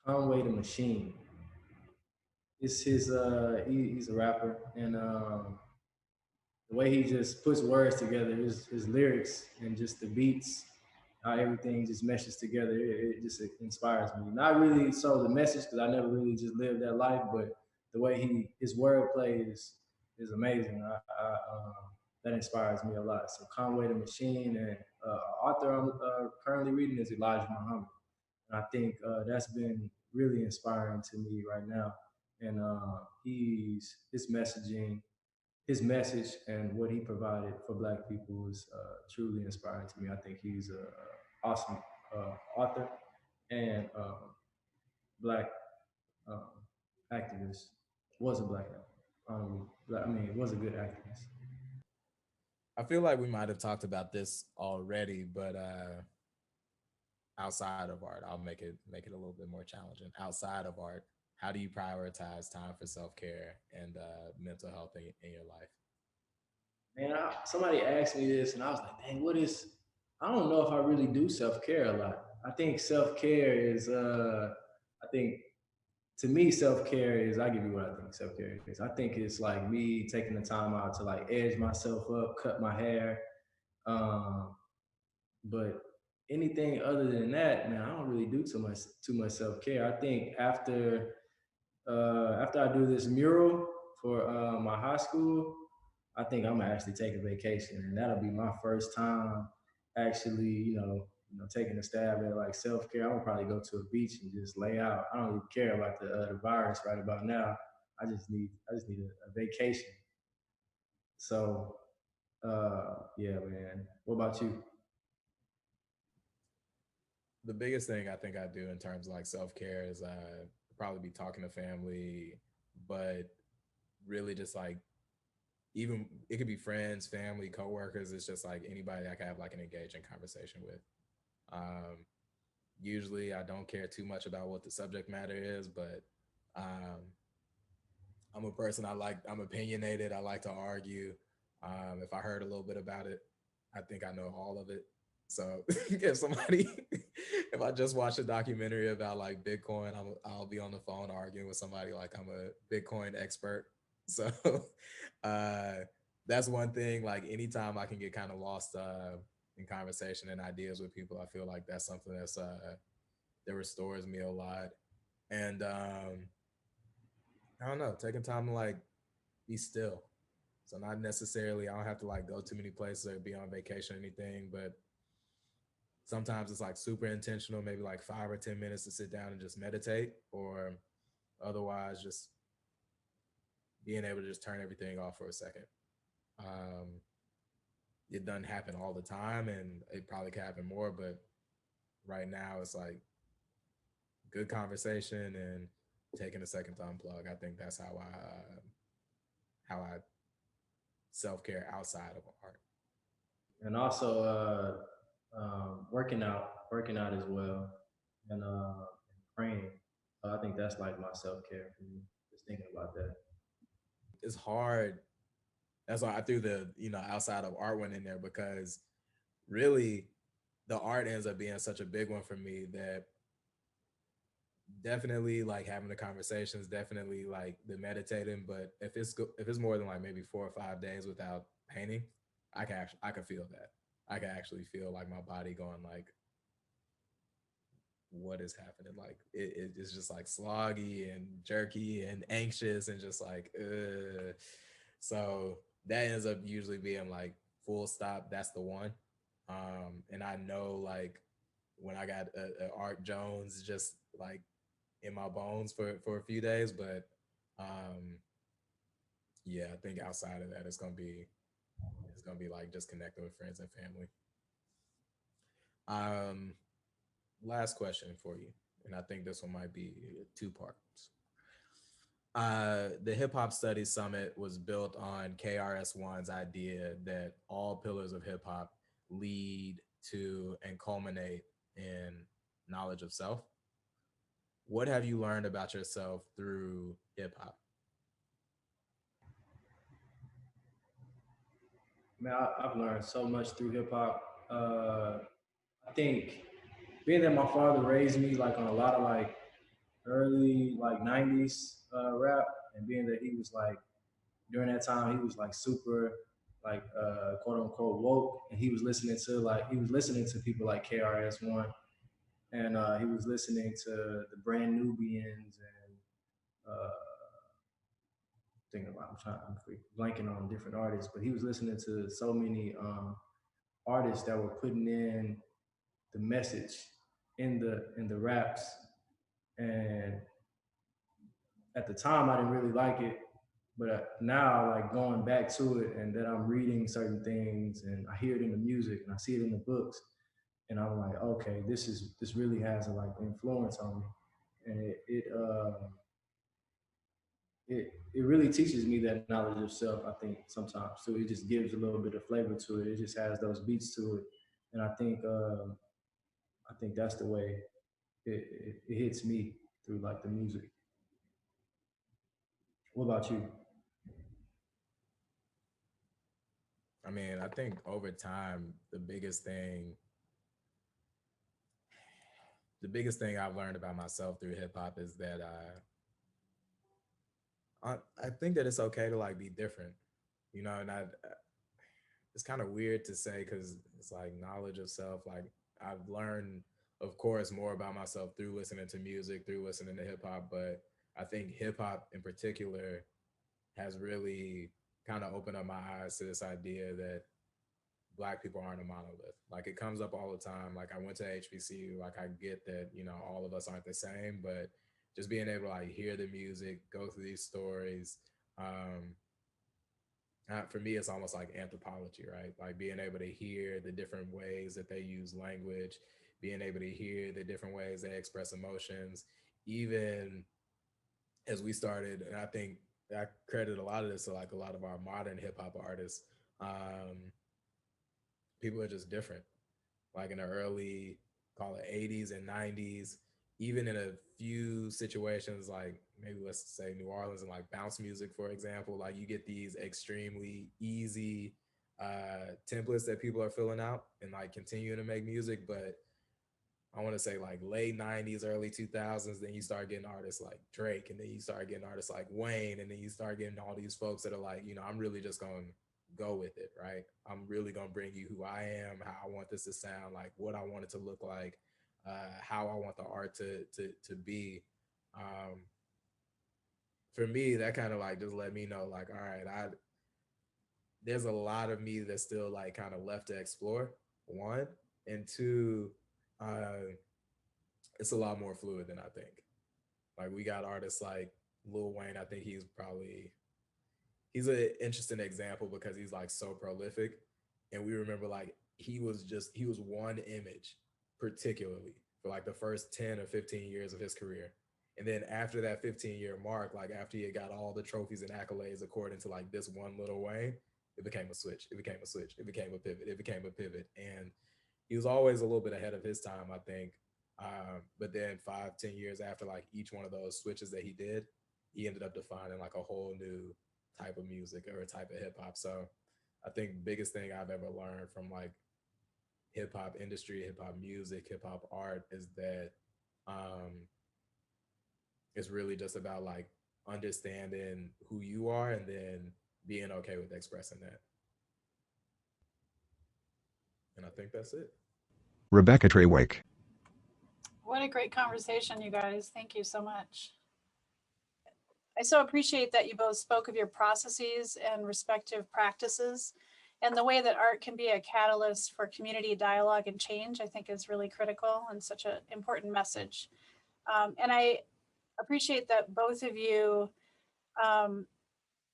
Conway the Machine. It's he's a rapper, and the way he just puts words together, his lyrics and just the beats, how everything just meshes together. It just inspires me. Not really so the message, because I never really just lived that life, but the way his wordplay is amazing. That inspires me a lot. So Conway the Machine, and author I'm currently reading is Elijah Muhammad, and I think that's been really inspiring to me right now. And his messaging, his message and what he provided for Black people is truly inspiring to me. I think he's an awesome author and Black um, activist. Was a Black, I mean, was a good activist. I feel like we might have talked about this already, but outside of art, I'll make it a little bit more challenging. Outside of art, how do you prioritize time for self care and mental health in your life? Man, somebody asked me this, and I was like, "Dang, what is?" I don't know if I really do self care a lot. I think self care is. I think to me, self care is. I give you what I think self care is. I think it's like me taking the time out to like edge myself up, cut my hair. Um, but anything other than that, man, I don't really do too much self care. I think after I do this mural For my high school, I think I'm gonna actually take a vacation, and that'll be my first time actually, taking a stab at like self care. I would probably go to a beach and just lay out. I don't even care about the virus right about now. I just need a vacation. So yeah, man. What about you? The biggest thing I think I do in terms of like self-care is probably be talking to family, but really just like, even it could be friends, family, coworkers. It's just like anybody I can have like an engaging conversation with. Um, Usually I don't care too much about what the subject matter is, but um, I'm a person, I'm opinionated. I like to argue. If I heard a little bit about it, I think I know all of it. So if somebody, if I just watch a documentary about like Bitcoin, I'll be on the phone arguing with somebody like I'm a Bitcoin expert. So uh, that's one thing. Like anytime I can get kind of lost in conversation and ideas with people, I feel like that's something that restores me a lot. And I don't know, taking time to like be still. So not necessarily, I don't have to like go too many places or be on vacation or anything, but sometimes it's like super intentional, maybe like 5 or 10 minutes to sit down and just meditate, or otherwise just being able to just turn everything off for a second. Um, it doesn't happen all the time and it probably could happen more, but right now it's like good conversation and taking a second to unplug. I think that's how I self-care outside of art. And also working out as well, and praying. So I think that's like my self care for me. Just thinking about that. It's hard. That's why I threw the, outside of art one in there, because really the art ends up being such a big one for me that definitely like having the conversations, definitely like the meditating. But if it's more than like maybe 4 or 5 days without painting, I can feel that. I can actually feel like my body going like, what is happening? Like it's just like sloggy and jerky and anxious and just like so that ends up usually being like full stop. That's the one. And I know like when I got a Art Jones just like in my bones for a few days, but um yeah, I think outside of that it's gonna be like just connecting with friends and family. Um Last question for you, and I think this one might be two parts. The Hip Hop Studies Summit was built on KRS-One's idea that all pillars of hip hop lead to and culminate in knowledge of self. What have you learned about yourself through hip hop? Man, I've learned so much through hip hop. I think being that my father raised me like on a lot of like early like '90s rap, and being that he was like during that time he was like super like quote unquote woke, and he was listening to people like KRS One, and he was listening to the Brand Nubians and thinking about blanking on different artists, but he was listening to so many artists that were putting in the message in the raps, and at the time I didn't really like it, but now like going back to it and that I'm reading certain things and I hear it in the music and I see it in the books, and I'm like, okay, this really has a like influence on me, and it really teaches me that knowledge of self. I think sometimes too, it just gives a little bit of flavor to it. It just has those beats to it, and I think that's the way it hits me through like the music. What about you? I mean, I think over time, the biggest thing I've learned about myself through hip hop is that I think that it's okay to like be different, and it's kind of weird to say because it's like knowledge of self. Like I've learned, of course, more about myself through listening to music, through listening to hip hop, but I think hip hop in particular has really kind of opened up my eyes to this idea that Black people aren't a monolith. Like, it comes up all the time. Like, I went to HBCU, like, I get that, you know, all of us aren't the same, but just being able to like hear the music, go through these stories, for me, it's almost like anthropology, right? Like being able to hear the different ways that they use language, being able to hear the different ways they express emotions, even as we started, and I think I credit a lot of this to like a lot of our modern hip hop artists. People are just different. Like in the early, call it 80s and 90s, even in a few situations, like maybe let's say New Orleans and like bounce music, for example, like you get these extremely easy templates that people are filling out and like continuing to make music. But I want to say like late 90s, early 2000s, then you start getting artists like Drake, and then you start getting artists like Wayne, and then you start getting all these folks that are like, you know, I'm really just going to go with it, right? I'm really going to bring you who I am, how I want this to sound, like what I want it to look like, how I want the art to be. For me, that kind of like just let me know, like, all right, there's a lot of me that's still like kind of left to explore, one, and two, it's a lot more fluid than I think. Like we got artists like Lil Wayne. I think he's an interesting example because he's like so prolific, and we remember like he was one image particularly for like the first 10 or 15 years of his career. And then after that 15-year mark, like after he got all the trophies and accolades according to like this one Lil Wayne, it became a switch. It became a switch. It became a pivot. It became a pivot. And he was always a little bit ahead of his time, I think. But then 5-10 years after like each one of those switches that he did, he ended up defining like a whole new type of music or a type of hip hop. So I think the biggest thing I've ever learned from like hip hop industry, hip hop music, hip hop art is that it's really just about like understanding who you are and then being okay with expressing that. And I think that's it. Rebecca Trewick. What a great conversation, you guys. Thank you so much. I so appreciate that you both spoke of your processes and respective practices, and the way that art can be a catalyst for community dialogue and change, I think is really critical and such an important message. And I appreciate that both of you,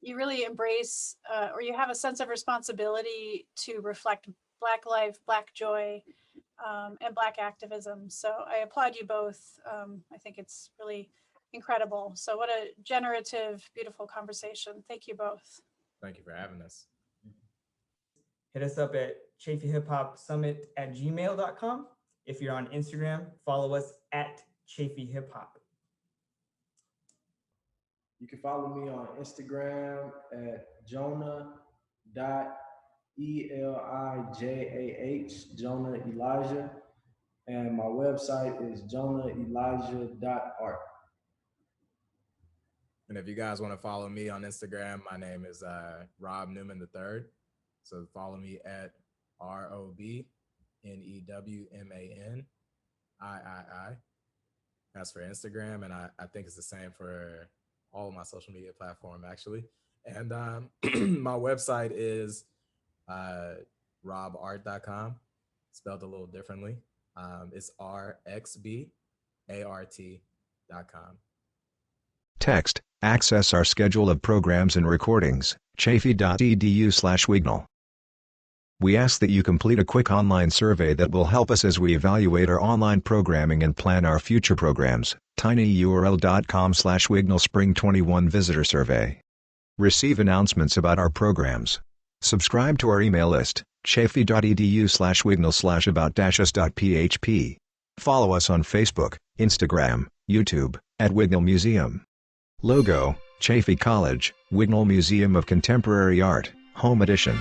you really embrace, or you have a sense of responsibility to reflect Black life, Black joy, and Black activism. So I applaud you both. I think it's really incredible. So what a generative, beautiful conversation. Thank you both. Thank you for having us. Hit us up at chafeehiphopsummit@gmail.com. If you're on Instagram, follow us at chafeehiphop. You can follow me on Instagram at Jonah.Elijah, Jonah Elijah. And my website is jonahelijah.art. And if you guys want to follow me on Instagram, my name is Rob Newman III. So follow me at ROBNEWMANIII. That's for Instagram. And I think it's the same for all of my social media platform, actually. And my website is robart.com, spelled a little differently. It's RXBART.com. Text, access our schedule of programs and recordings, chafee.edu/Wignall. We ask that you complete a quick online survey that will help us as we evaluate our online programming and plan our future programs. tinyurl.com/Wignall Spring 21 Visitor Survey. Receive announcements about our programs. Subscribe to our email list, chafee.edu/Wignall/about-us.php. Follow us on Facebook, Instagram, YouTube, at Wignall Museum. Logo, Chafee College, Wignall Museum of Contemporary Art, Home Edition.